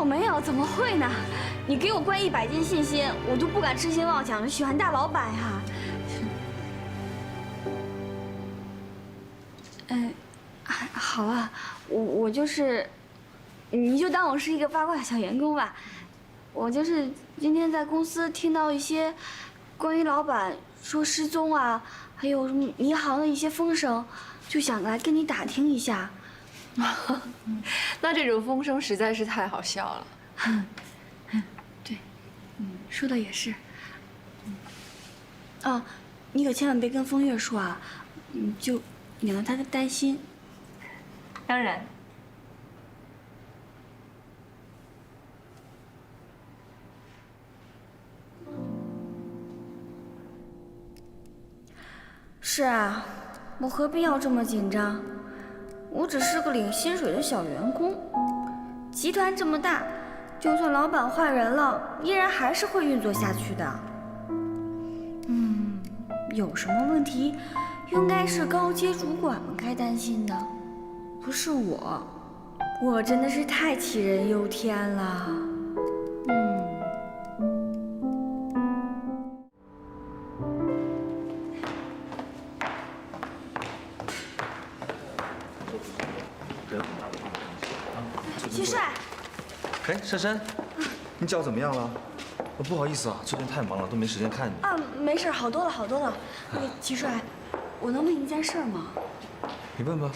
没有，怎么会呢？你给我灌100斤信心，我都不敢痴心妄想着喜欢大老板呀。好了，我就是，你就当我是一个八卦小员工吧。我就是今天在公司听到一些关于老板说失踪啊，还有什么银行的一些风声，就想来跟你打听一下。那这种风声实在是太好笑了。对，说的也是。你可千万别跟风月说啊，就免得他担心。当然。是啊，我何必要这么紧张？我只是个领薪水的小员工，集团这么大，就算老板换人了，依然还是会运作下去的。有什么问题，应该是高阶主管们该担心的，不是我。我真的是太杞人忧天了。蟋蟀，哎，珊珊，你脚怎么样了？不好意思啊，最近太忙了，都没时间看你。没事，好多了。蟋蟀，我能问一件事吗？你问吧。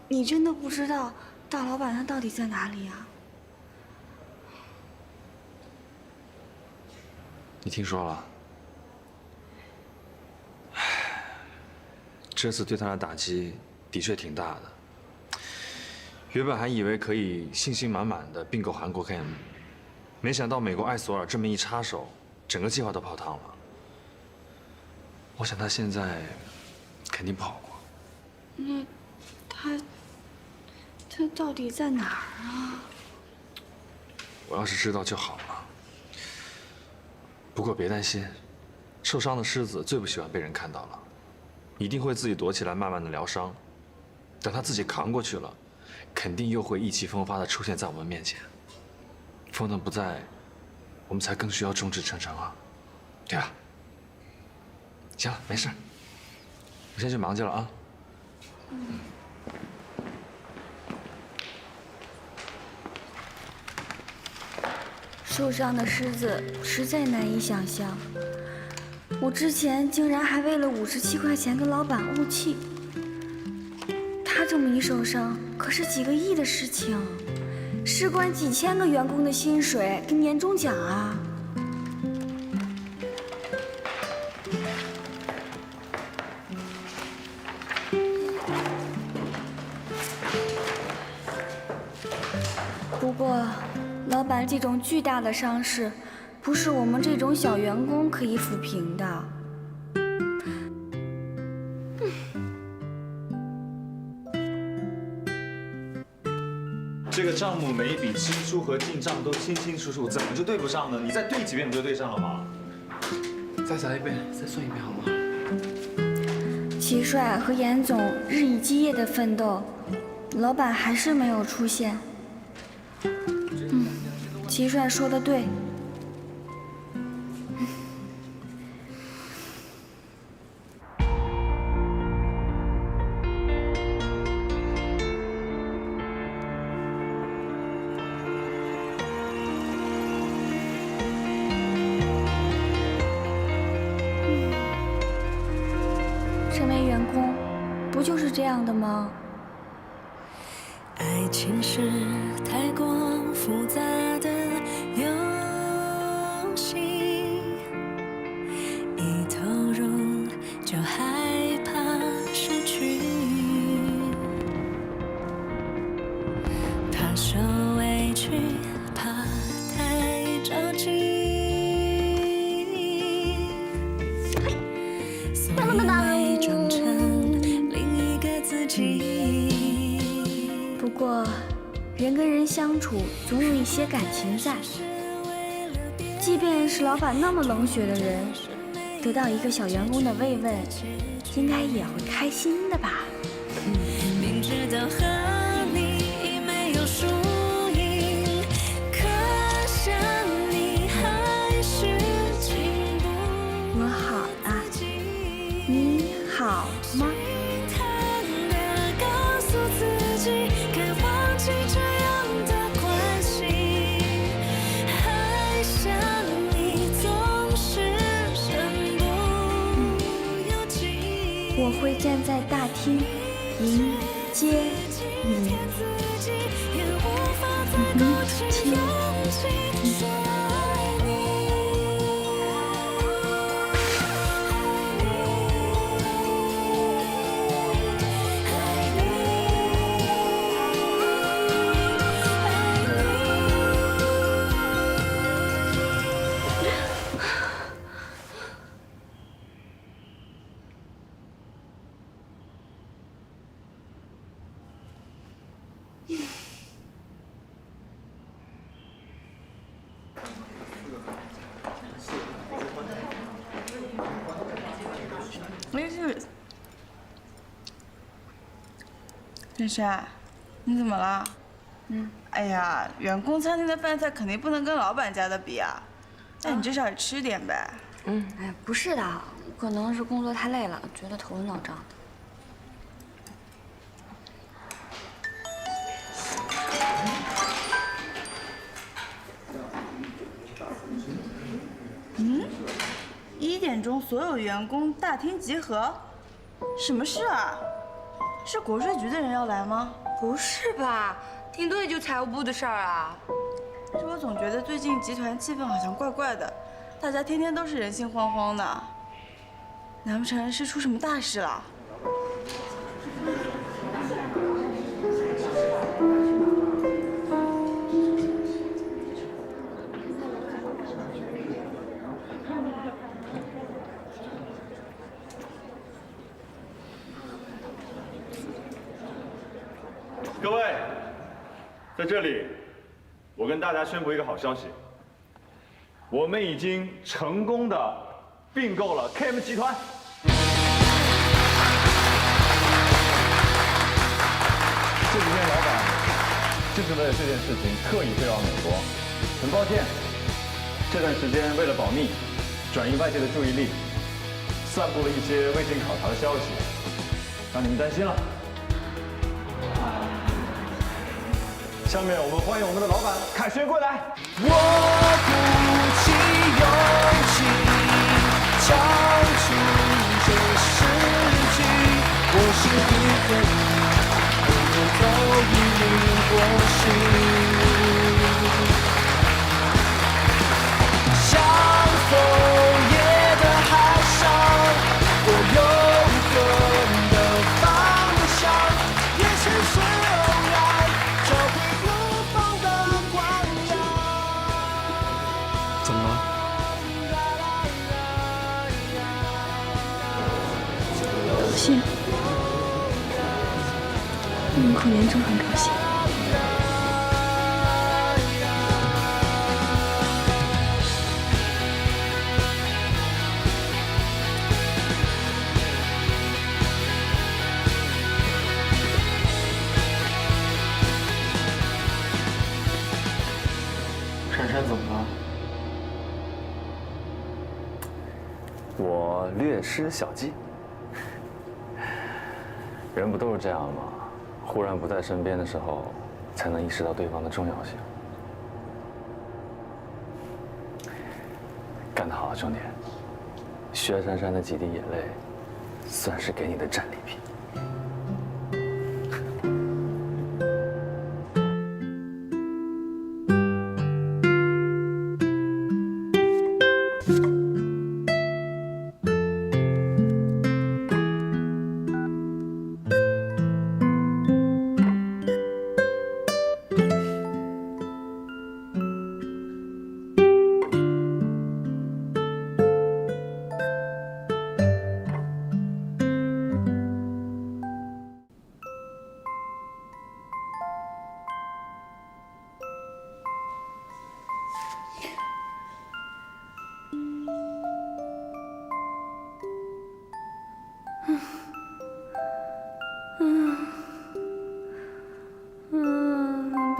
你真的不知道大老板他到底在哪里啊？你听说了？唉，这次对他的打击的确挺大的。原本还以为可以信心满满的并购韩国 KM， 没想到美国艾索尔这么一插手，整个计划都泡汤了。我想他现在肯定不好过。那他到底在哪儿啊？我要是知道就好了。不过别担心，受伤的狮子最不喜欢被人看到了，一定会自己躲起来慢慢的疗伤。等他自己扛过去了，肯定又会意气风发的出现在我们面前。风腾不在，我们才更需要众志成城啊，对吧？行了，没事，我先去忙去了啊。受伤的狮子实在难以想象，我之前竟然还为了57块钱跟老板怄气。他这么一受伤，可是几个亿的事情，事关几千个员工的薪水跟年终奖啊！不过，老板这种巨大的伤势，不是我们这种小员工可以抚平的。这个账目每一笔支出和进账都清清楚楚，怎么就对不上呢？你再对几遍不就对上了吗？再来一遍，再算一遍好吗？蟋蟀和严总日以继夜的奋斗，老板还是没有出现。蟋蟀说的对。成为员工，不就是这样的吗？情是太过复杂的游戏，一投入就害怕失去，怕受委屈，怕太着急。 不过，人跟人相处总有一些感情在。即便是老板那么冷血的人，得到一个小员工的慰问，应该也会开心的吧？明知道和你已没有输赢，可想你还是禁不住。我好啦，你好吗？ 我会站在大厅迎接你。珊珊，你怎么了？哎呀，员工餐厅的饭菜肯定不能跟老板家的比啊，那你至少也吃点呗。哎呀，不是的，可能是工作太累了，觉得头昏脑胀的。1点钟所有员工大厅集合，什么事啊？是国税局的人要来吗？不是吧？听多也就财务部的事儿啊。可是我总觉得最近集团气氛好像怪怪的，大家天天都是人心惶惶的。难不成是出什么大事了？各位，在这里，我跟大家宣布一个好消息，我们已经成功的并购了 KM 集团。这几天老板就是为了这件事情特意飞到美国，很抱歉，这段时间为了保密，转移外界的注意力，散布了一些未经考察的消息，让你们担心了。 下面我们欢迎我们的老板凯旋归来。我鼓起勇气唱出这诗句，我是一个人，永远都以你过心。像枫叶的海上，我有个人的方向，也是随偶然找回。 怎么了？高兴，门口连正很高兴。珊珊怎么了？ 我略施小计，人不都是这样吗？忽然不在身边的时候，才能意识到对方的重要性。干得好，兄弟！薛珊珊的几滴眼泪，算是给你的战利品。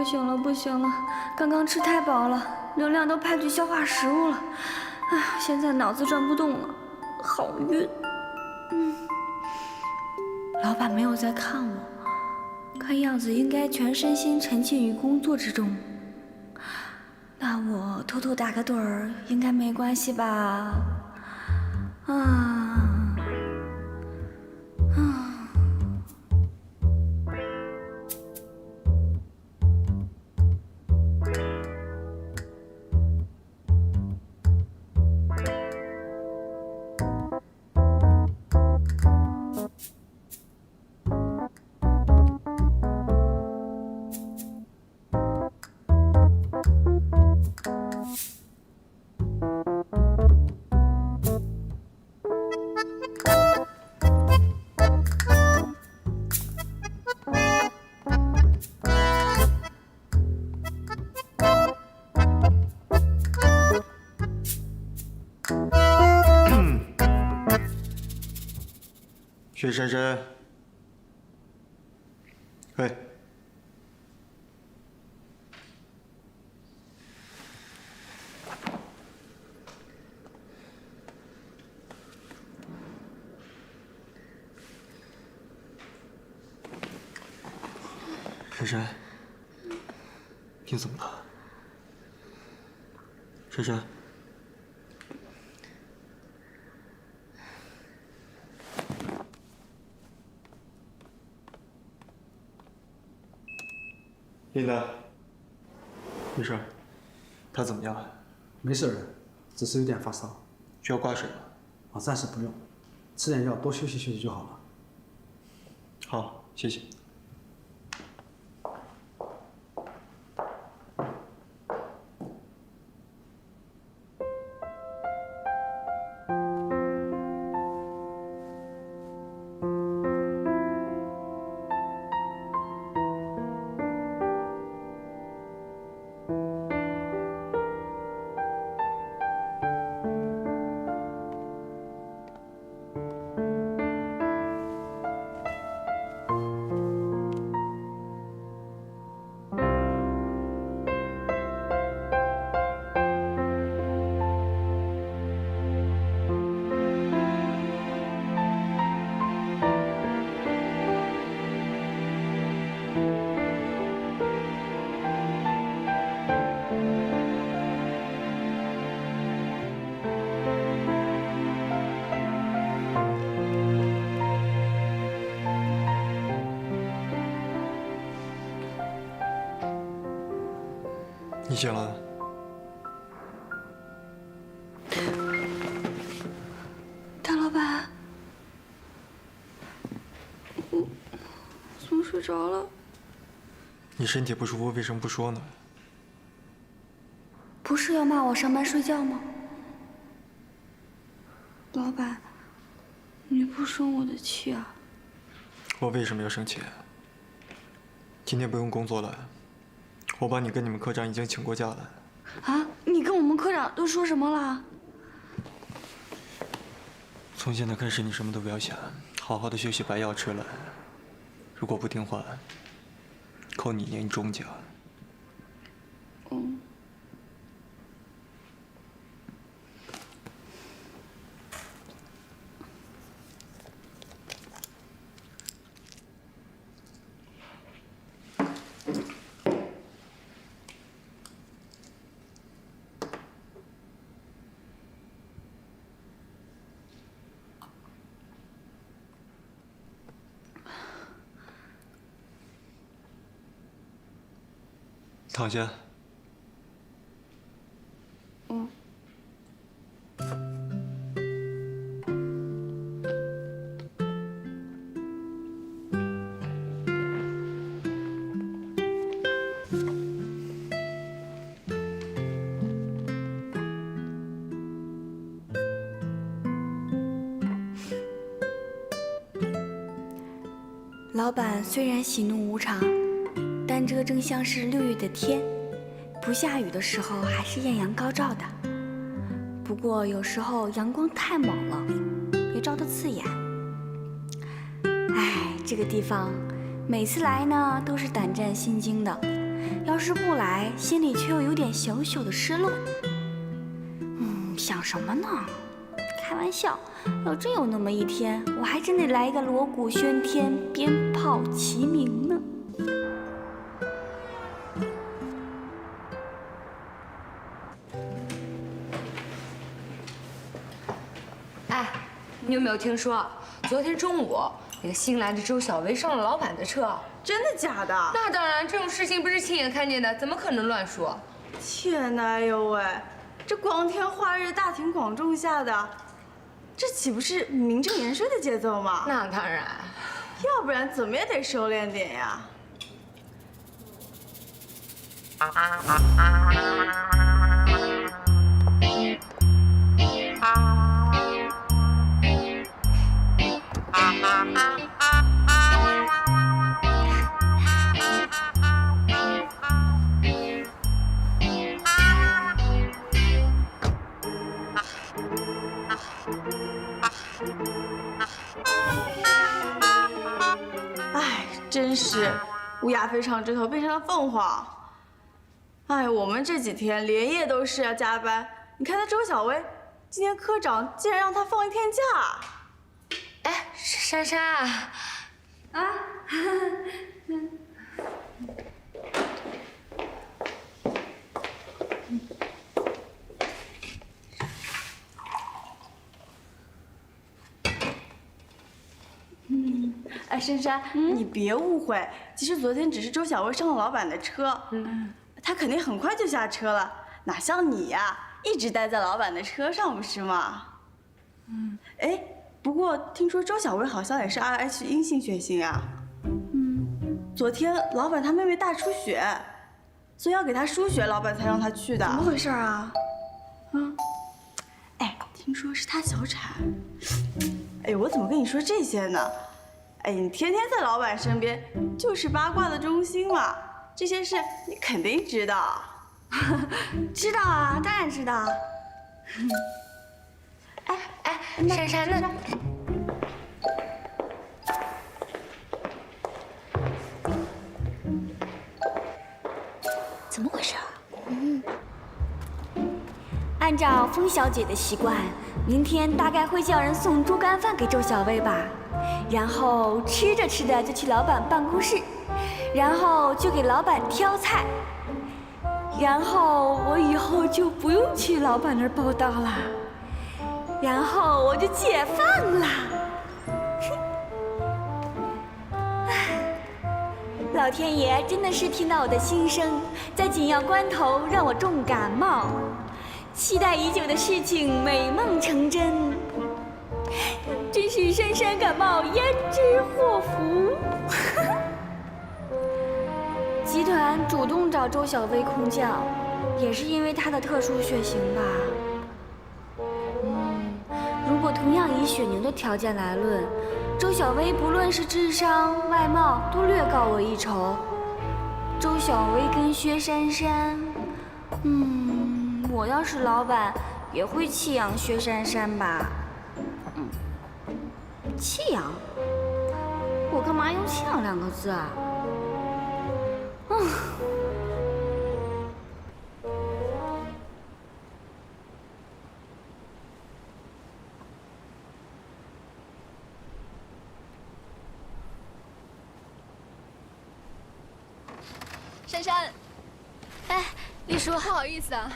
行了，不行了，刚刚吃太饱了，能量都派去消化食物了。哎呀，现在脑子转不动了，好晕。老板没有在看我，看样子应该全身心沉浸于工作之中。那我偷偷打个盹儿，应该没关系吧？薛珊珊，喂，珊珊，你怎么了？珊珊。 琳达，没事，他怎么样？没事的，只是有点发烧。需要挂水吗？暂时不用，吃点药，多休息休息就好了。好，谢谢。你醒了？大老板，我怎么睡着了？你身体不舒服，为什么不说呢？不是要骂我上班睡觉吗？老板，你不生我的气啊？我为什么要生气？今天不用工作了。 我帮你跟你们科长已经请过假了。啊！你跟我们科长都说什么了？从现在开始，你什么都不要想，好好的休息，把药吃了。如果不听话，扣你年终奖。嗯。躺下。嗯。老板虽然喜怒无常，但这正像是6月的天，不下雨的时候还是艳阳高照的。不过有时候阳光太猛了，也照得刺眼。哎，这个地方每次来呢都是胆战心惊的，要是不来，心里却又有点小小的失落。想什么呢？开玩笑，要真有那么一天，我还真得来一个锣鼓喧天，鞭炮齐鸣呢。哎，你有没有听说，昨天中午那个新来的周小薇上了老板的车？真的假的？那当然，这种事情不是亲眼看见的，怎么可能乱说？天哪，哎呦喂，这光天化日、大庭广众下的，这岂不是名正言顺的节奏吗？那当然，要不然怎么也得收敛点呀。哎，真是乌鸦飞上枝头变成了凤凰。哎，我们这几天连夜都是要加班。你看那周小薇，今天科长竟然让她放一天假。哎，珊珊啊，哎，珊珊，你别误会，其实昨天只是周小薇上了老板的车，她肯定很快就下车了，哪像你呀，一直待在老板的车上，不是吗？哎，不过听说周小薇好像也是 RH 阴性血型啊。昨天老板他妹妹大出血，所以要给她输血，老板才让她去的。怎么回事啊？哎，听说是她小产。哎，我怎么跟你说这些呢？哎，你天天在老板身边，就是八卦的中心嘛。这些事你肯定知道。知道啊，当然知道。哎，珊珊，那怎么回事啊？按照风小姐的习惯，明天大概会叫人送猪肝饭给周小薇吧。然后吃着吃着就去老板办公室，然后就给老板挑菜，然后我以后就不用去老板那儿报道了，然后我就解放了。老天爷真的是听到我的心声，在紧要关头让我重感冒，期待已久的事情美梦成真。真是珊珊感冒焉知祸福。集团主动找周小薇空降，也是因为她的特殊血型吧。如果同样以血牛的条件来论，周小薇不论是智商、外貌都略高我一筹。周小薇跟薛珊珊，我要是老板也会弃养薛珊珊吧。弃养？我干嘛用弃养2个字啊？珊珊，哎，丽叔，不好意思啊，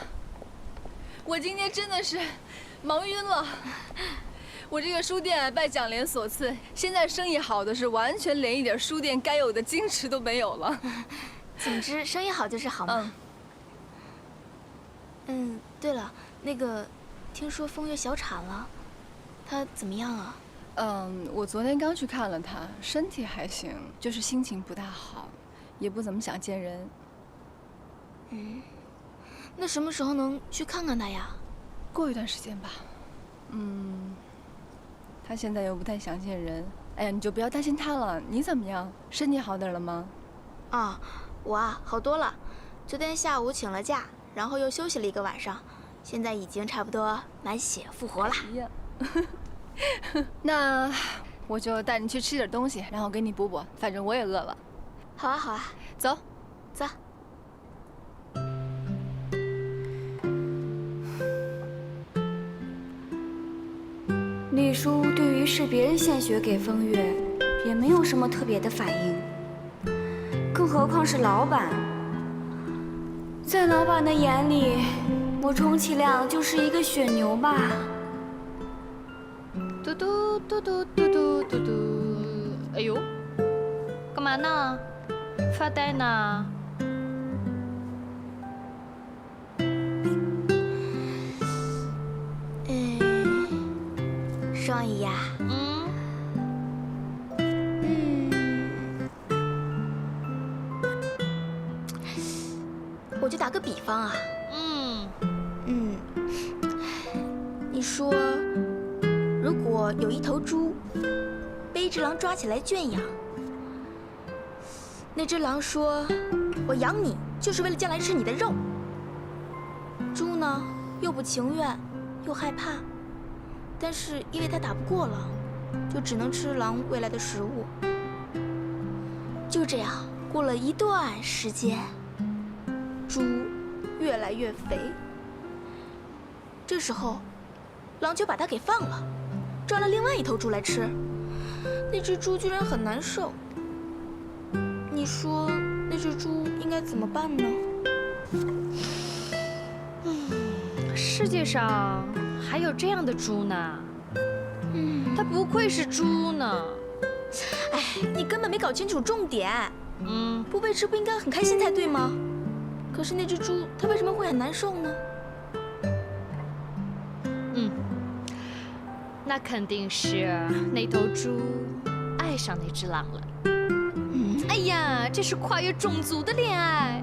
我今天真的是忙晕了。我这个书店拜蒋莲所赐，现在生意好的是完全连一点书店该有的矜持都没有了。总之，生意好就是好嘛。对了，那个，听说风月小产了，她怎么样啊？我昨天刚去看了她，身体还行，就是心情不大好，也不怎么想见人。那什么时候能去看看她呀？过一段时间吧。她现在又不太想见人。哎呀，你就不要担心她了。你怎么样？身体好点了吗？啊，我啊好多了。昨天下午请了假，然后又休息了1个晚上，现在已经差不多满血复活了。那我就带你去吃点东西，然后给你补补，反正我也饿了。好啊，好啊，走，走。李叔对于是别人献血给风月，也没有什么特别的反应。更何况是老板，在老板的眼里，我充其量就是一个血牛吧。嘟嘟嘟嘟嘟嘟嘟嘟，哎呦，干嘛呢？发呆呢？双姨呀，我就打个比方啊，你说，如果有一头猪被一只狼抓起来圈养，那只狼说：“我养你就是为了将来吃你的肉。”猪呢，又不情愿，又害怕。但是因为他打不过狼，就只能吃狼喂来的食物。就这样过了一段时间，猪越来越肥。这时候，狼就把它给放了，抓了另外一头猪来吃。那只猪居然很难受。你说那只猪应该怎么办呢？世界上还有这样的猪呢，它不愧是猪呢。哎，你根本没搞清楚重点。不被吃不应该很开心才对吗？可是那只猪它为什么会很难受呢？那肯定是那头猪爱上那只狼了。哎呀，这是跨越种族的恋爱，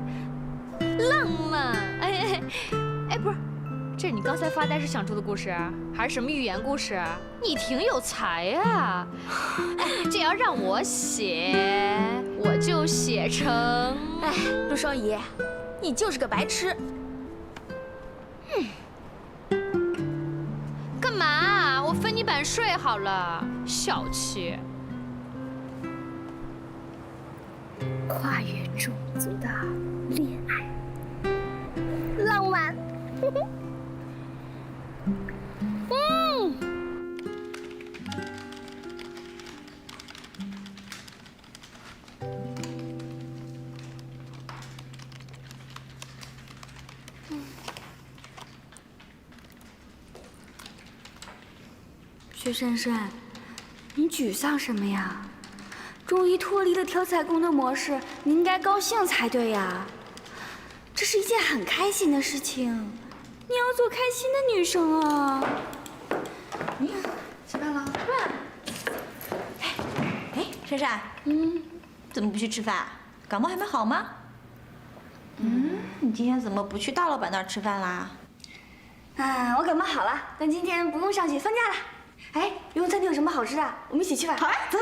浪漫。哎，不是。这是你刚才发呆时想出的故事，还是什么寓言故事？你挺有才啊！哎，这要让我写，我就写成……哎，陆双姨，你就是个白痴。干嘛？我分你版税好了，小气。跨越种族的恋爱，浪漫。薛珊珊，你沮丧什么呀？终于脱离了挑菜工的模式，你应该高兴才对呀。这是一件很开心的事情，你要做开心的女生啊。吃饭了？哎，珊珊，怎么不去吃饭？感冒还没好吗？你今天怎么不去大老板那儿吃饭啦？我感冒好了，但今天不用上去放假了。哎，游泳餐厅有什么好吃的？我们一起去吧。好啊，走。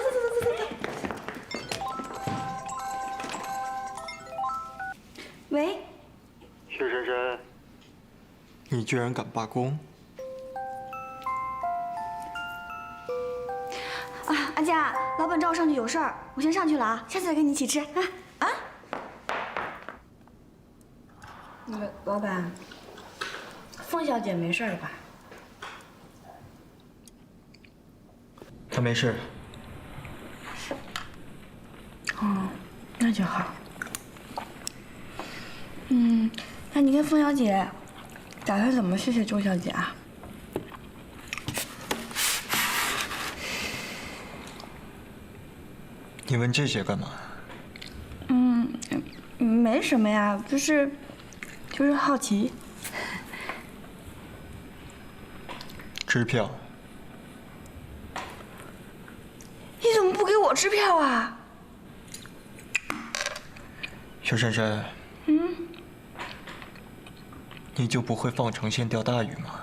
喂，薛珊珊，你居然敢罢工！阿佳，老板叫我上去有事儿，我先上去了啊，下次再跟你一起吃啊。那个老板，凤小姐没事吧？她没事。那就好。那你跟凤小姐打算怎么谢谢周小姐啊？你问这些干嘛？没什么呀，就是好奇。支票。你怎么不给我支票啊？薛珊珊，你就不会放长线钓大鱼吗？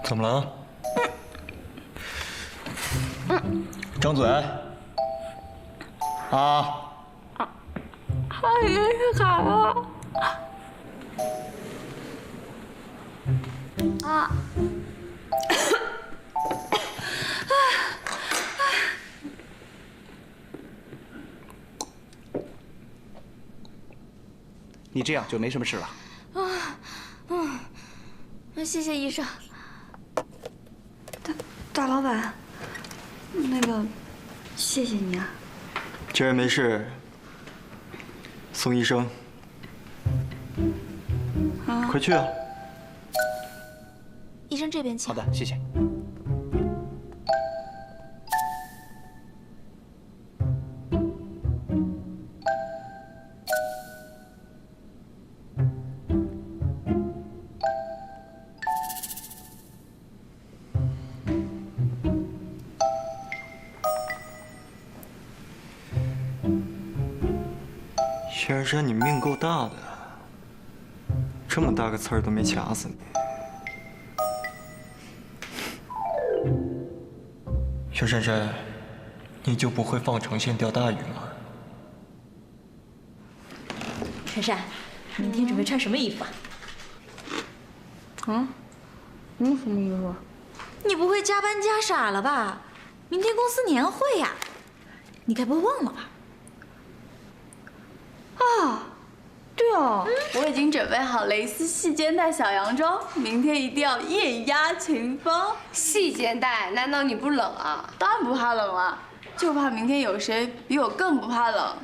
怎么了？张嘴！啊！他已经是卡了。你这样就没什么事了。谢谢医生。大老板，那个，谢谢你啊。既然没事，宋医生，快去啊！医生这边请。好的，谢谢。轩山，你命够大的，这么大个刺儿都没卡死你。薛珊珊，你就不会放长线钓大鱼吗？珊珊，明天准备穿什么衣服啊？啊？什么衣服？你不会加班加傻了吧？明天公司年会呀，你该不会忘了吧？啊，对哦，我已经准备好蕾丝细肩带小洋装，明天一定要艳压群芳。细肩带，难道你不冷啊？当然不怕冷了，就怕明天有谁比我更不怕冷。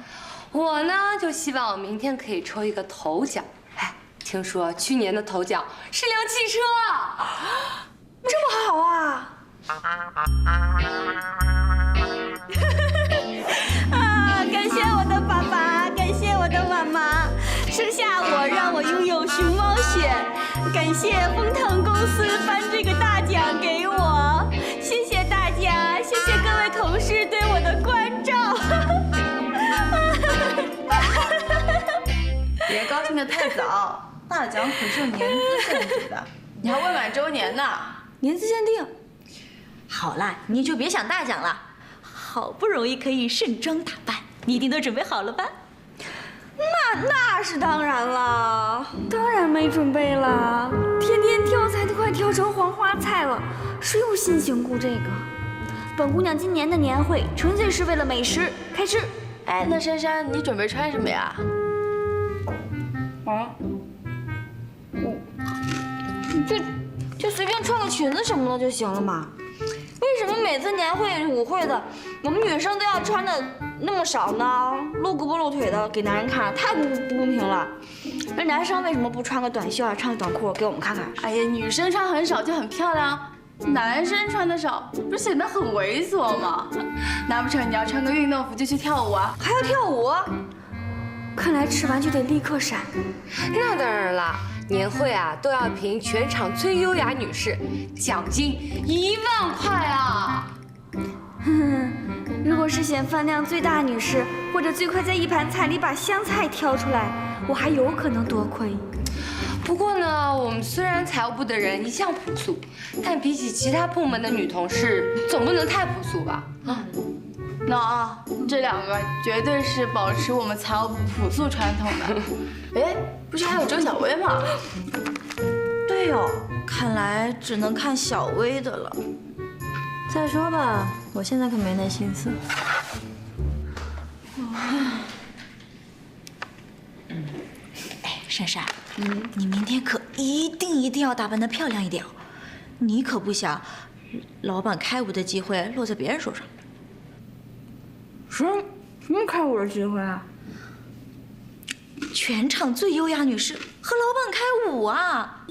我呢，就希望我明天可以抽一个头奖。哎，听说去年的头奖是辆汽车，这么好啊！啊！感谢我的爸爸，感谢我的妈妈，生下我让我拥有熊猫血。感谢风腾公司颁这个大奖给我，谢谢大家，谢谢各位同事对我的关照。别高兴得太早，大奖可是有年资限制的，你还未满周年呢。年资限定。好啦，你就别想大奖了，好不容易可以盛装打扮，你一定都准备好了吧？那是当然了，当然没准备了。天天挑菜都快挑成黄花菜了，谁有心情顾这个？本姑娘今年的年会纯粹是为了美食，开吃。哎，那珊珊，你准备穿什么呀？啊？就随便穿个裙子什么的就行了嘛。为什么每次年会舞会的，我们女生都要穿的那么少呢？露胳膊露腿的给男人看，太不公平了。那男生为什么不穿个短袖啊，穿个短裤给我们看看？哎呀，女生穿很少就很漂亮，男生穿的少不是显得很猥琐吗？难不成你要穿个运动服就去跳舞啊？还要跳舞？看来吃完就得立刻闪。那当然了。年会啊，都要评全场最优雅女士，奖金1万块啊！如果是选饭量最大女士，或者最快在一盘菜里把香菜挑出来，我还有可能多亏。不过呢，我们虽然财务部的人一向朴素，但比起其他部门的女同事，总不能太朴素吧？啊，那啊，这两个绝对是保持我们财务部朴素传统的。哎，不是还有周小薇吗？对哦，看来只能看小薇的了。再说吧，我现在可没那心思。哎，珊珊，你明天可一定要打扮得漂亮一点哦。你可不想老板开舞的机会落在别人手上。什么开舞的机会啊？全场最优雅女士和老板开舞啊！